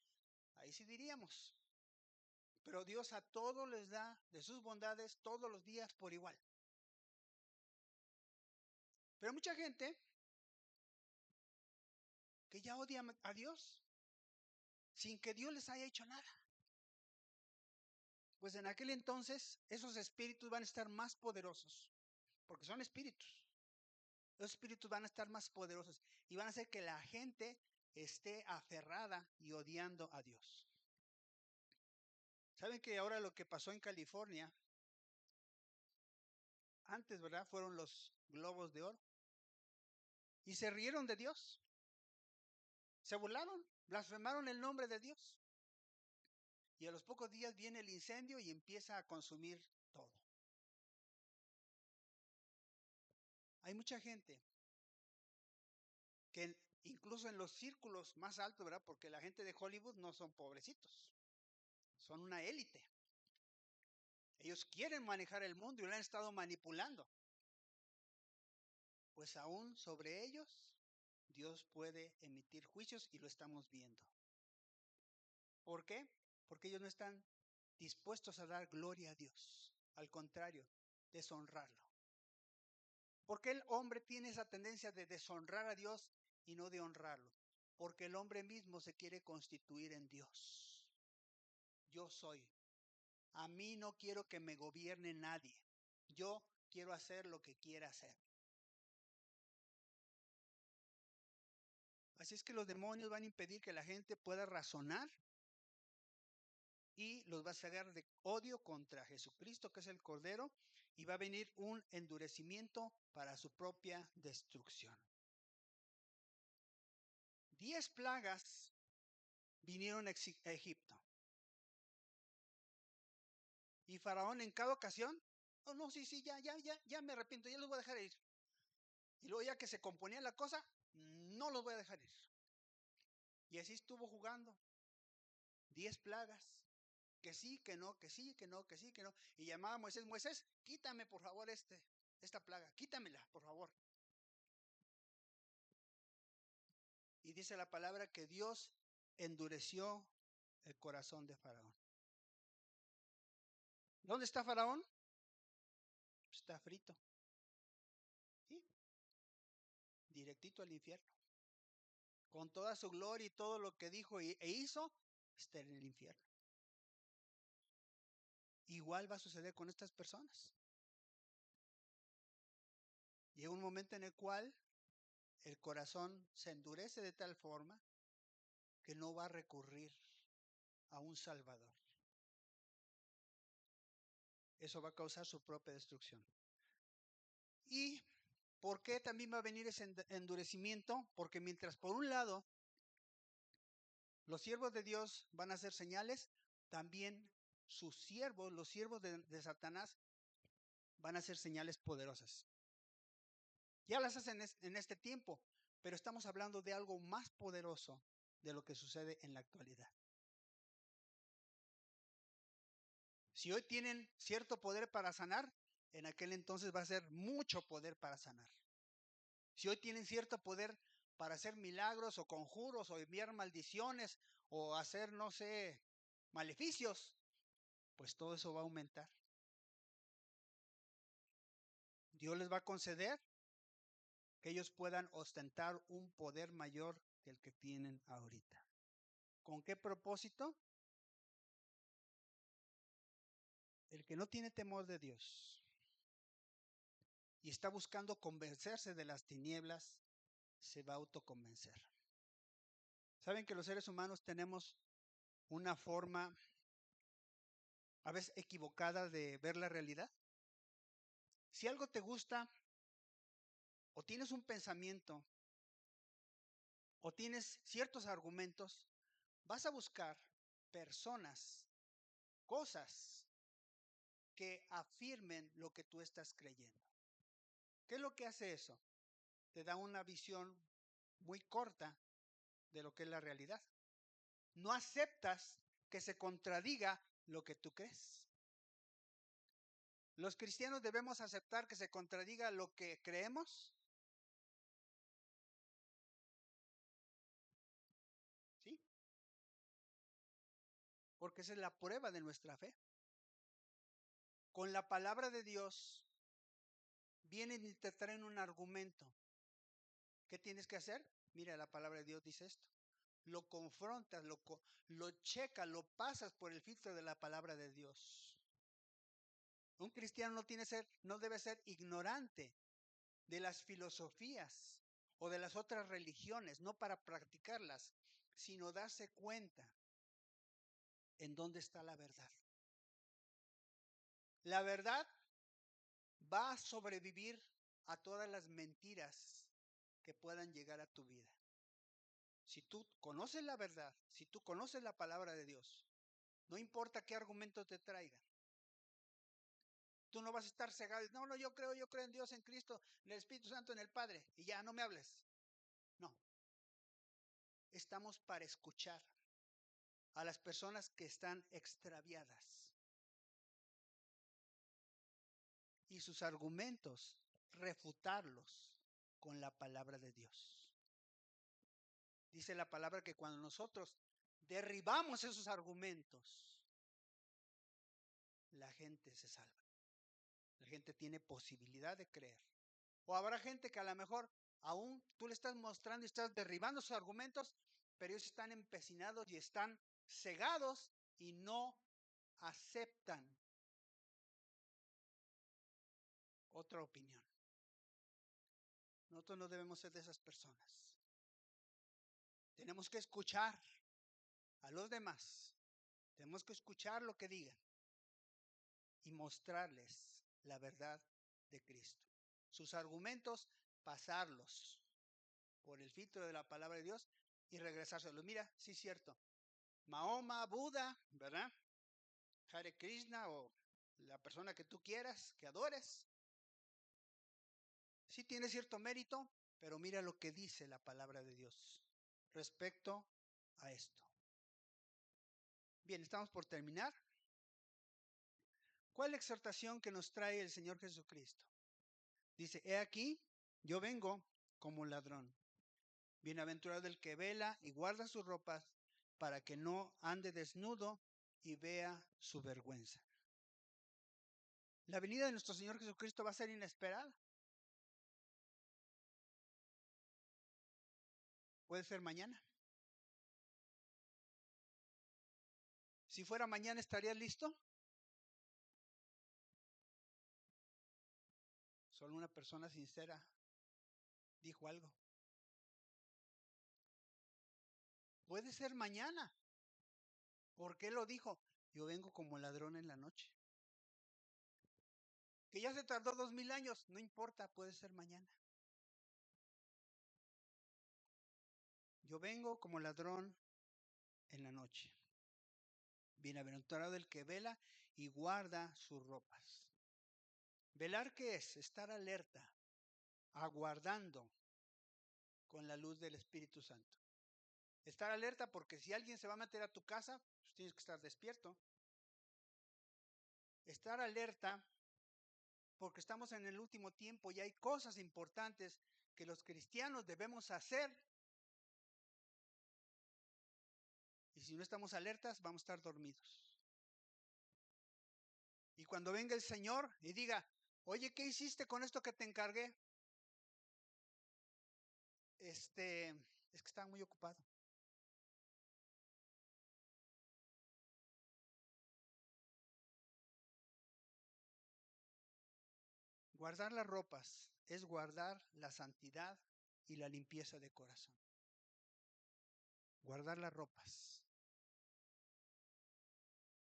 ahí sí diríamos. Pero Dios a todos les da de sus bondades todos los días por igual. Pero mucha gente que ya odia a Dios sin que Dios les haya hecho nada. Pues en aquel entonces esos espíritus van a estar más poderosos, porque son espíritus. Los espíritus van a estar más poderosos y van a hacer que la gente esté aferrada y odiando a Dios. ¿Saben que ahora lo que pasó en California, antes, ¿verdad? Fueron los globos de oro y se rieron de Dios, se burlaron, blasfemaron el nombre de Dios y a los pocos días viene el incendio y empieza a consumir todo. Hay mucha gente que incluso en los círculos más altos, ¿verdad? Porque la gente de Hollywood no son pobrecitos, son una élite. Ellos quieren manejar el mundo y lo han estado manipulando. Pues aún sobre ellos Dios puede emitir juicios y lo estamos viendo. ¿Por qué? Porque ellos no están dispuestos a dar gloria a Dios. Al contrario, deshonrarlo. ¿Por qué el hombre tiene esa tendencia de deshonrar a Dios y no de honrarlo? Porque el hombre mismo se quiere constituir en Dios. Yo soy. A mí no quiero que me gobierne nadie. Yo quiero hacer lo que quiera hacer. Así es que los demonios van a impedir que la gente pueda razonar y los va a sacar de odio contra Jesucristo, que es el Cordero, y va a venir un endurecimiento para su propia destrucción. 10 plagas vinieron a Egipto. Y Faraón en cada ocasión, oh no, sí, ya me arrepiento, ya los voy a dejar ir. Y luego ya que se componía la cosa, no los voy a dejar ir. Y así estuvo jugando. 10 plagas que sí, que no, que sí, que no, que sí, que no. Y llamaba a Moisés, Moisés, quítame por favor esta plaga, quítamela, por favor. Y dice la palabra que Dios endureció el corazón de Faraón. ¿Dónde está Faraón? Está frito. ¿Sí? Directito al infierno. Con toda su gloria y todo lo que dijo e hizo, está en el infierno. Igual va a suceder con estas personas. Llega un momento en el cual el corazón se endurece de tal forma que no va a recurrir a un Salvador. Eso va a causar su propia destrucción. ¿Y por qué también va a venir ese endurecimiento? Porque mientras por un lado los siervos de Dios van a hacer señales, también sus siervos, los siervos de Satanás, van a hacer señales poderosas. Ya las hacen en este tiempo, pero estamos hablando de algo más poderoso de lo que sucede en la actualidad. Si hoy tienen cierto poder para sanar, en aquel entonces va a ser mucho poder para sanar. Si hoy tienen cierto poder para hacer milagros o conjuros o enviar maldiciones o hacer, no sé, maleficios, pues todo eso va a aumentar. Dios les va a conceder que ellos puedan ostentar un poder mayor que el que tienen ahorita. ¿Con qué propósito? El que no tiene temor de Dios y está buscando convencerse de las tinieblas, se va a autoconvencer. ¿Saben que los seres humanos tenemos una forma a veces equivocada de ver la realidad? Si algo te gusta o tienes un pensamiento o tienes ciertos argumentos, vas a buscar personas, cosas que afirmen lo que tú estás creyendo. ¿Qué es lo que hace eso? Te da una visión muy corta de lo que es la realidad. No aceptas que se contradiga lo que tú crees. ¿Los cristianos debemos aceptar que se contradiga lo que creemos? ¿Sí? Porque esa es la prueba de nuestra fe. Con la palabra de Dios vienen y te traen un argumento. ¿Qué tienes que hacer? Mira, la palabra de Dios dice esto. Lo confrontas, lo checas, lo pasas por el filtro de la palabra de Dios. Un cristiano no debe ser ignorante de las filosofías o de las otras religiones, no para practicarlas, sino darse cuenta en dónde está la verdad. La verdad va a sobrevivir a todas las mentiras que puedan llegar a tu vida. Si tú conoces la verdad, si tú conoces la palabra de Dios, no importa qué argumento te traigan. Tú no vas a estar cegado. No, yo creo en Dios, en Cristo, en el Espíritu Santo, en el Padre. Y ya, no me hables. No. Estamos para escuchar a las personas que están extraviadas. Y sus argumentos, refutarlos con la palabra de Dios. Dice la palabra que cuando nosotros derribamos esos argumentos, la gente se salva. La gente tiene posibilidad de creer. O habrá gente que a lo mejor aún tú le estás mostrando y estás derribando sus argumentos, pero ellos están empecinados y están cegados y no aceptan otra opinión. Nosotros no debemos ser de esas personas. Tenemos que escuchar a los demás. Tenemos que escuchar lo que digan y mostrarles la verdad de Cristo. Sus argumentos, pasarlos por el filtro de la palabra de Dios y regresárselos. Mira, sí es cierto. Mahoma, Buda, ¿verdad? Hare Krishna o la persona que tú quieras, que adores. Sí tiene cierto mérito, pero mira lo que dice la palabra de Dios respecto a esto. Bien, estamos por terminar. ¿Cuál exhortación que nos trae el Señor Jesucristo? Dice, he aquí, yo vengo como ladrón. Bienaventurado el que vela y guarda sus ropas para que no ande desnudo y vea su vergüenza. La venida de nuestro Señor Jesucristo va a ser inesperada. Puede ser mañana. Si fuera mañana, ¿estarías listo? Solo una persona sincera dijo algo. Puede ser mañana. ¿Por qué lo dijo? Yo vengo como ladrón en la noche. Que ya se tardó 2000 años, no importa, puede ser mañana. Yo vengo como ladrón en la noche. Bienaventurado el que vela y guarda sus ropas. ¿Velar qué es? Estar alerta, aguardando con la luz del Espíritu Santo. Estar alerta porque si alguien se va a meter a tu casa, pues tienes que estar despierto. Estar alerta porque estamos en el último tiempo y hay cosas importantes que los cristianos debemos hacer. Y si no estamos alertas, vamos a estar dormidos. Y cuando venga el Señor y diga, oye, ¿qué hiciste con esto que te encargué? Es que estaba muy ocupado. Guardar las ropas es guardar la santidad y la limpieza de corazón. Guardar las ropas.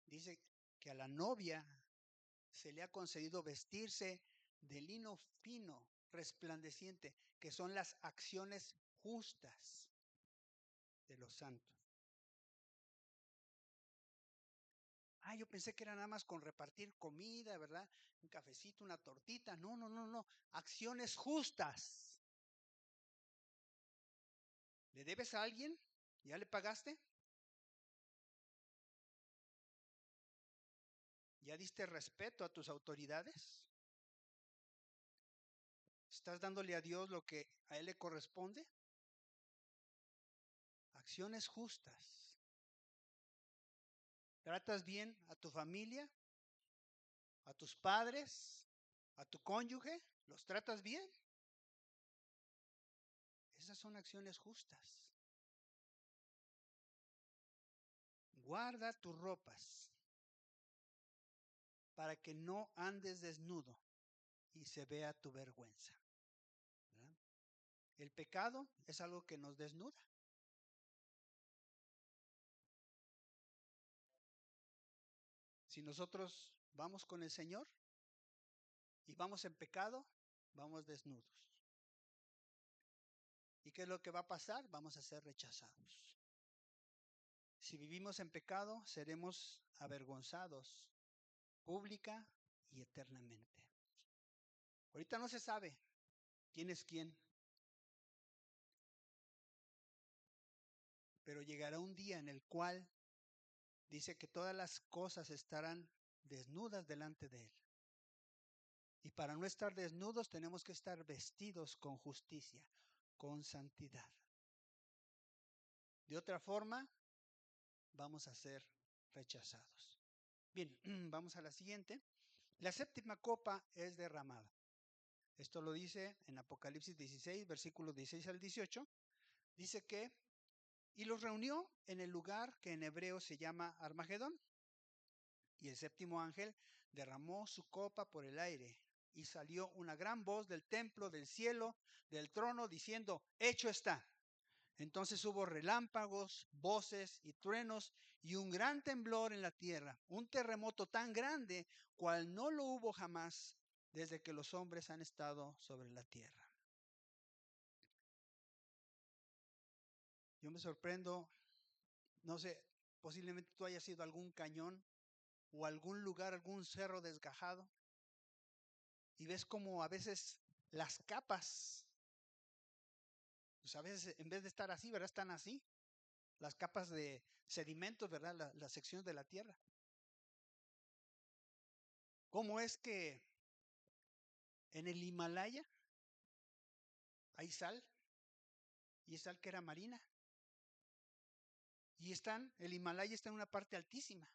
Dice que a la novia se le ha concedido vestirse de lino fino, resplandeciente, que son las acciones justas de los santos. Yo pensé que era nada más con repartir comida, ¿verdad? Un cafecito, una tortita. No, no, no, no. Acciones justas. ¿Le debes a alguien? ¿Ya le pagaste? ¿Ya diste respeto a tus autoridades? ¿Estás dándole a Dios lo que a Él le corresponde? Acciones justas. ¿Tratas bien a tu familia? ¿A tus padres? ¿A tu cónyuge? ¿Los tratas bien? Esas son acciones justas. Guarda tus ropas para que no andes desnudo y se vea tu vergüenza. ¿Verdad? El pecado es algo que nos desnuda. Si nosotros vamos con el Señor y vamos en pecado, vamos desnudos. ¿Y qué es lo que va a pasar? Vamos a ser rechazados. Si vivimos en pecado, seremos avergonzados pública y eternamente. Ahorita no se sabe quién es quién, pero llegará un día en el cual dice que todas las cosas estarán desnudas delante de Él. Y para no estar desnudos tenemos que estar vestidos con justicia, con santidad. De otra forma, vamos a ser rechazados. Bien, vamos a la siguiente. La séptima copa es derramada. Esto lo dice en Apocalipsis 16, versículos 16 al 18. Dice que, y los reunió en el lugar que en hebreo se llama Armagedón. Y el séptimo ángel derramó su copa por el aire, y salió una gran voz del templo, del cielo, del trono, diciendo, hecho está. Entonces hubo relámpagos, voces y truenos, y un gran temblor en la tierra, un terremoto tan grande, cual no lo hubo jamás desde que los hombres han estado sobre la tierra. Yo me sorprendo, no sé, posiblemente tú hayas ido a algún cañón o algún lugar, algún cerro desgajado, y ves como a veces las capas, pues a veces en vez de estar así, ¿verdad? Están así, las capas de sedimentos, ¿verdad? Las secciones de la tierra. ¿Cómo es que en el Himalaya hay sal? Y es sal que era marina. Y el Himalaya está en una parte altísima.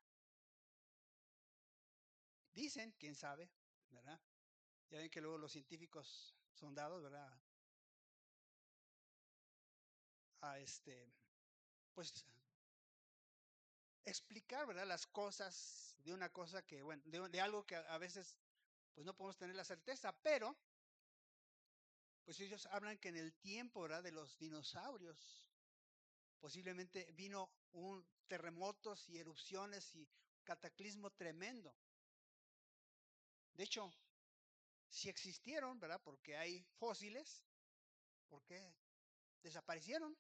Dicen, quién sabe, ¿verdad? Ya ven que luego los científicos son dados, ¿verdad? A pues explicar, ¿verdad? Las cosas de una cosa que, bueno, de algo que a veces, pues no podemos tener la certeza, pero, pues ellos hablan que en el tiempo, ¿verdad? De los dinosaurios, posiblemente vino un terremotos y erupciones y cataclismo tremendo. De hecho, si existieron, ¿verdad? Porque hay fósiles, ¿por qué desaparecieron?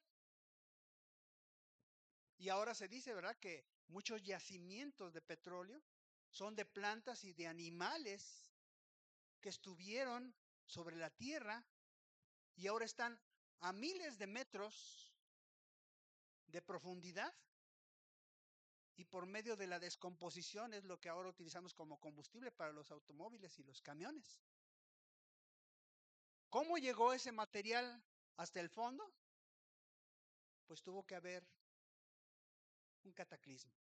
Y ahora se dice, ¿verdad? Que muchos yacimientos de petróleo son de plantas y de animales que estuvieron sobre la tierra y ahora están a miles de metros de profundidad y por medio de la descomposición es lo que ahora utilizamos como combustible para los automóviles y los camiones. ¿Cómo llegó ese material hasta el fondo? Pues tuvo que haber un cataclismo.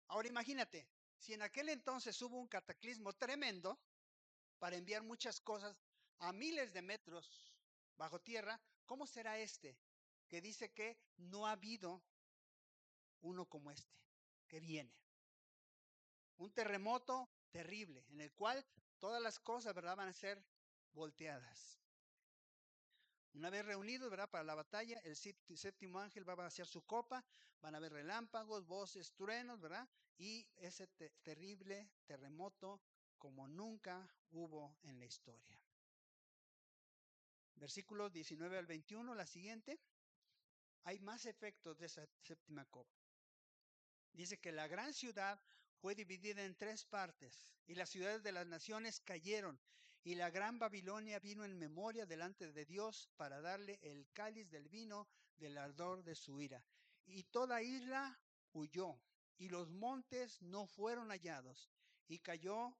Ahora imagínate, si en aquel entonces hubo un cataclismo tremendo para enviar muchas cosas a miles de metros bajo tierra, ¿cómo será este? Que dice que no ha habido uno como este, que viene. Un terremoto terrible en el cual todas las cosas, ¿verdad?, van a ser volteadas. Una vez reunidos, ¿verdad?, para la batalla, el séptimo ángel va a vaciar su copa, van a haber relámpagos, voces, truenos, ¿verdad? Y ese terrible terremoto como nunca hubo en la historia. Versículos 19 al 21, la siguiente. Hay más efectos de esa séptima copa. Dice que la gran ciudad fue dividida en tres partes y las ciudades de las naciones cayeron y la gran Babilonia vino en memoria delante de Dios para darle el cáliz del vino del ardor de su ira. Y toda isla huyó y los montes no fueron hallados y cayó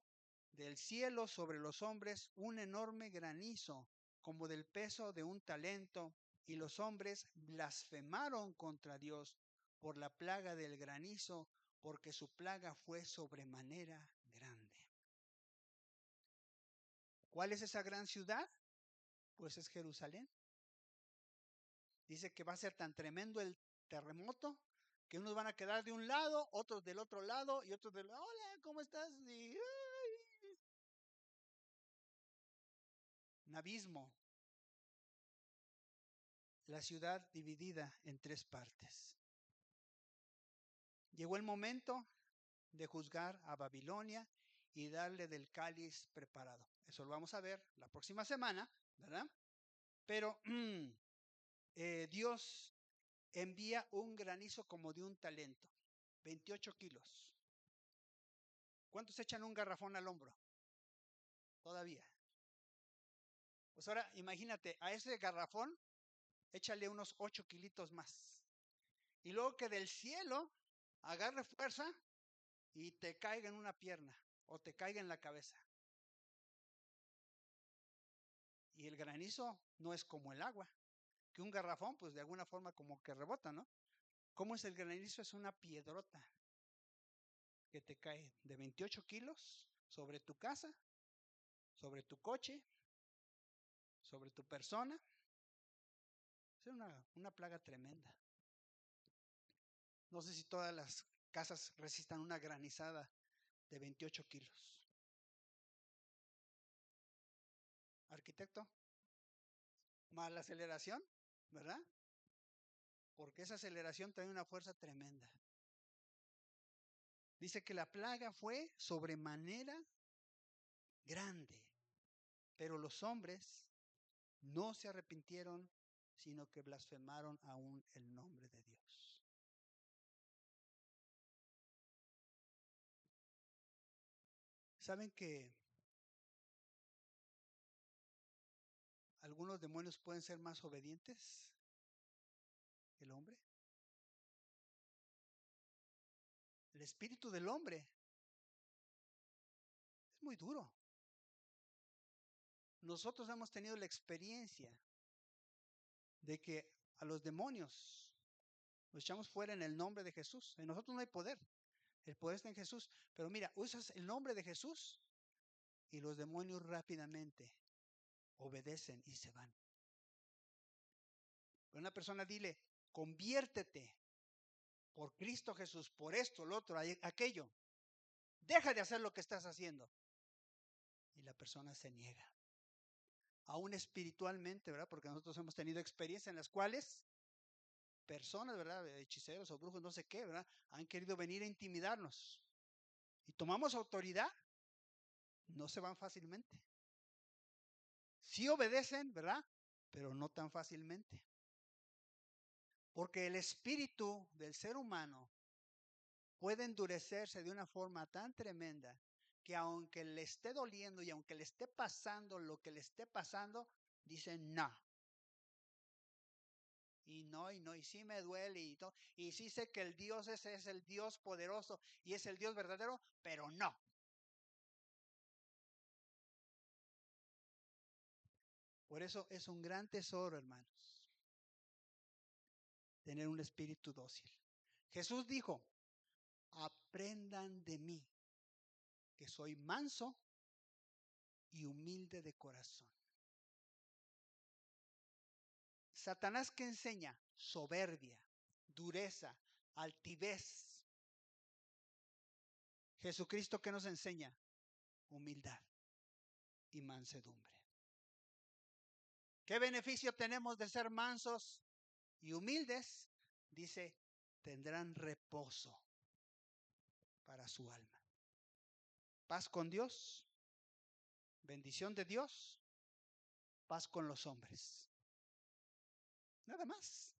del cielo sobre los hombres un enorme granizo como del peso de un talento y los hombres blasfemaron contra Dios por la plaga del granizo, porque su plaga fue sobremanera grande. ¿Cuál es esa gran ciudad? Pues es Jerusalén. Dice que va a ser tan tremendo el terremoto que unos van a quedar de un lado, otros del otro lado y otros del hola, ¿cómo estás? Y, un abismo. La ciudad dividida en tres partes. Llegó el momento de juzgar a Babilonia y darle del cáliz preparado. Eso lo vamos a ver la próxima semana, ¿verdad? Pero Dios envía un granizo como de un talento, 28 kilos. ¿Cuántos echan un garrafón al hombro? Todavía. Pues ahora imagínate, a ese garrafón échale unos 8 kilitos más. Y luego que del cielo agarre fuerza y te caiga en una pierna o te caiga en la cabeza. Y el granizo no es como el agua, que un garrafón pues de alguna forma como que rebota, ¿no? ¿Cómo es el granizo? Es una piedrota que te cae de 28 kilos sobre tu casa, sobre tu coche, sobre tu persona. Es una plaga tremenda. No sé si todas las casas resistan una granizada de 28 kilos. Arquitecto, más la aceleración, ¿verdad? Porque esa aceleración trae una fuerza tremenda. Dice que la plaga fue sobremanera grande, pero los hombres no se arrepintieron, sino que blasfemaron aún el nombre de Dios. ¿Saben que algunos demonios pueden ser más obedientes que el hombre? El espíritu del hombre muy duro. Nosotros hemos tenido la experiencia de que a los demonios los echamos fuera en el nombre de Jesús. En nosotros no hay poder. El poder está en Jesús. Pero mira, usas el nombre de Jesús y los demonios rápidamente obedecen y se van. A una persona dile, conviértete por Cristo Jesús, por esto, lo otro, aquello. Deja de hacer lo que estás haciendo. Y la persona se niega. Aún espiritualmente, ¿verdad? Porque nosotros hemos tenido experiencias en las cuales personas, ¿verdad? Hechiceros o brujos, no sé qué, ¿verdad? Han querido venir a intimidarnos. Y tomamos autoridad, no se van fácilmente. Sí obedecen, ¿verdad? Pero no tan fácilmente. Porque el espíritu del ser humano puede endurecerse de una forma tan tremenda que aunque le esté doliendo y aunque le esté pasando lo que le esté pasando, dicen no. Y sí me duele y todo. Y sí sé que el Dios ese es el Dios poderoso y es el Dios verdadero, pero no. Por eso es un gran tesoro, hermanos, tener un espíritu dócil. Jesús dijo, aprendan de mí, que soy manso y humilde de corazón. Satanás, ¿qué enseña? Soberbia, dureza, altivez. Jesucristo, ¿qué nos enseña? Humildad y mansedumbre. ¿Qué beneficio tenemos de ser mansos y humildes? Dice, tendrán reposo para su alma. Paz con Dios, bendición de Dios, paz con los hombres. Nada más.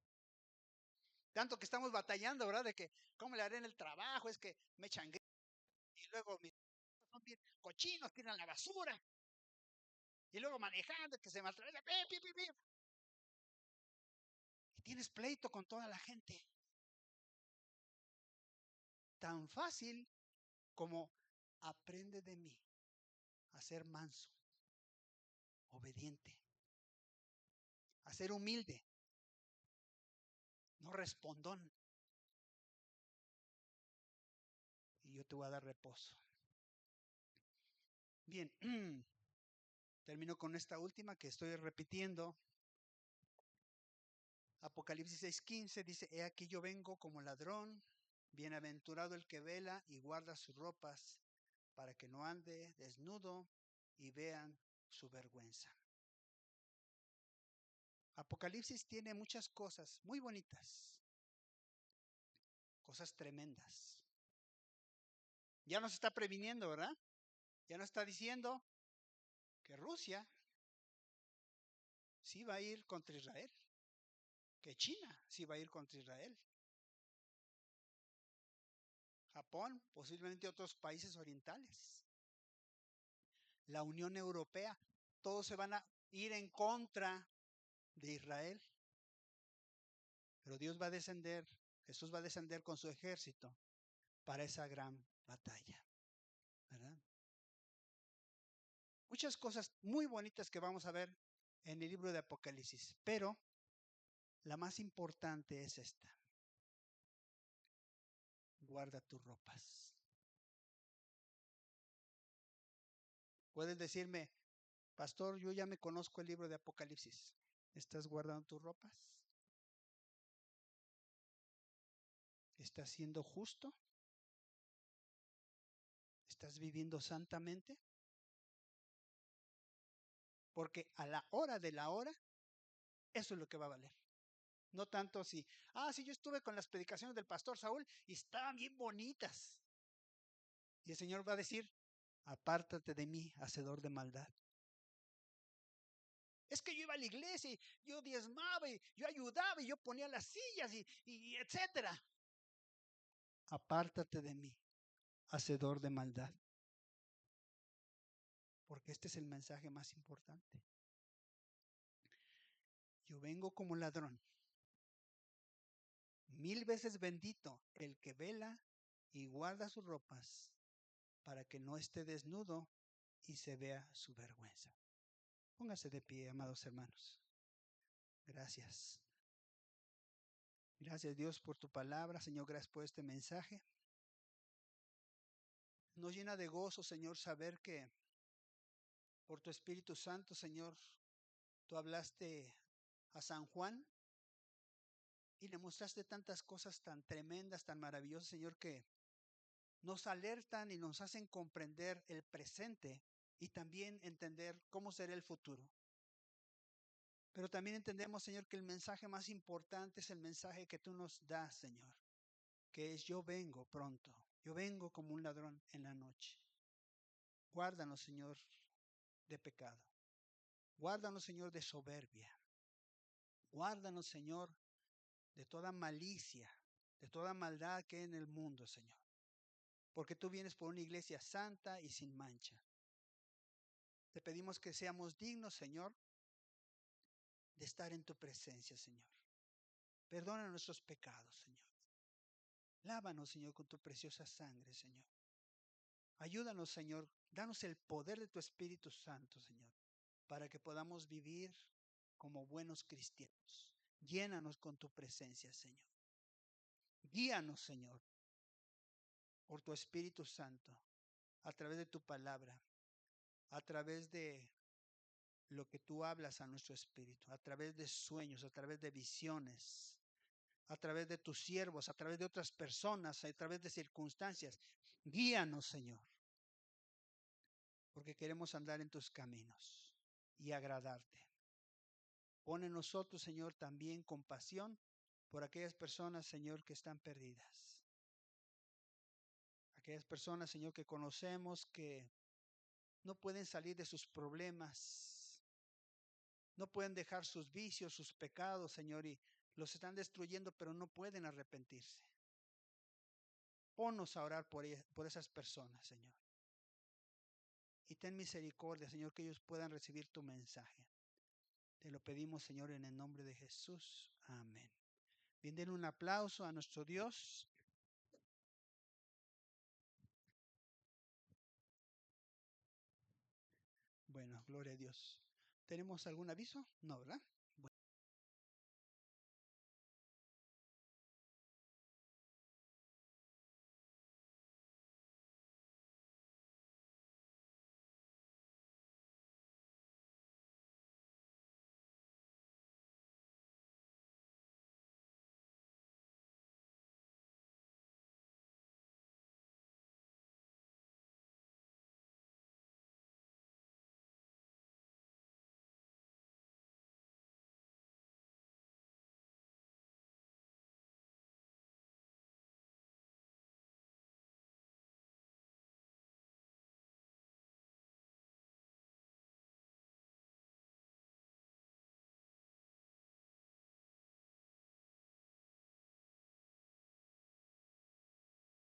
Tanto que estamos batallando, ¿verdad? De que, ¿cómo le haré en el trabajo? Es que me echan y luego mis son bien cochinos, tiran la basura. Y luego manejando, que se me atraviesa. Y tienes pleito con toda la gente. Tan fácil como aprende de mí a ser manso, obediente, a ser humilde, no respondón. Y yo te voy a dar reposo. Bien, termino con esta última que estoy repitiendo. Apocalipsis 6:15 dice, he aquí yo vengo como ladrón, bienaventurado el que vela y guarda sus ropas, para que no ande desnudo y vean su vergüenza. Apocalipsis tiene muchas cosas muy bonitas, cosas tremendas. Ya nos está previniendo, ¿verdad? Ya nos está diciendo que Rusia sí va a ir contra Israel, que China sí va a ir contra Israel, Japón, posiblemente otros países orientales, la Unión Europea, todos se van a ir en contra de Israel. Pero Dios va a descender, Jesús va a descender con su ejército para esa gran batalla, ¿verdad? Muchas cosas muy bonitas que vamos a ver en el libro de Apocalipsis, pero la más importante es esta. Guarda tus ropas. Puedes decirme, pastor, yo ya me conozco el libro de Apocalipsis. ¿Estás guardando tus ropas? ¿Estás siendo justo? ¿Estás viviendo santamente? Porque a la hora de la hora, eso es lo que va a valer. No tanto si, sí, yo estuve con las predicaciones del pastor Saúl y estaban bien bonitas. Y el Señor va a decir, apártate de mí, hacedor de maldad. Es que yo iba a la iglesia y yo diezmaba y yo ayudaba y yo ponía las sillas y etcétera. Apártate de mí, hacedor de maldad. Porque este es el mensaje más importante. Yo vengo como ladrón. 1000 veces bendito el que vela y guarda sus ropas para que no esté desnudo y se vea su vergüenza. Póngase de pie, amados hermanos. Gracias. Gracias, Dios, por tu palabra. Señor, gracias por este mensaje. Nos llena de gozo, Señor, saber que por tu Espíritu Santo, Señor, tú hablaste a San Juan y le mostraste tantas cosas tan tremendas, tan maravillosas, Señor, que nos alertan y nos hacen comprender el presente y también entender cómo será el futuro. Pero también entendemos, Señor, que el mensaje más importante es el mensaje que tú nos das, Señor, que es: yo vengo pronto, yo vengo como un ladrón en la noche. Guárdanos, Señor, de pecado. Guárdanos, Señor, de soberbia. Guárdanos, Señor, de toda malicia, de toda maldad que hay en el mundo, Señor. Porque tú vienes por una iglesia santa y sin mancha. Te pedimos que seamos dignos, Señor, de estar en tu presencia, Señor. Perdona nuestros pecados, Señor. Lávanos, Señor, con tu preciosa sangre, Señor. Ayúdanos, Señor. Danos el poder de tu Espíritu Santo, Señor, para que podamos vivir como buenos cristianos. Llénanos con tu presencia, Señor. Guíanos, Señor, por tu Espíritu Santo, a través de tu palabra, a través de lo que tú hablas a nuestro espíritu, a través de sueños, a través de visiones, a través de tus siervos, a través de otras personas, a través de circunstancias. Guíanos, Señor, porque queremos andar en tus caminos y agradarte. Pon en nosotros, Señor, también compasión por aquellas personas, Señor, que están perdidas. Aquellas personas, Señor, que conocemos que no pueden salir de sus problemas, no pueden dejar sus vicios, sus pecados, Señor, y los están destruyendo, pero no pueden arrepentirse. Ponnos a orar por esas personas, Señor. Y ten misericordia, Señor, que ellos puedan recibir tu mensaje. Te lo pedimos, Señor, en el nombre de Jesús. Amén. Bien, den un aplauso a nuestro Dios. Bueno, gloria a Dios. ¿Tenemos algún aviso? No, ¿verdad?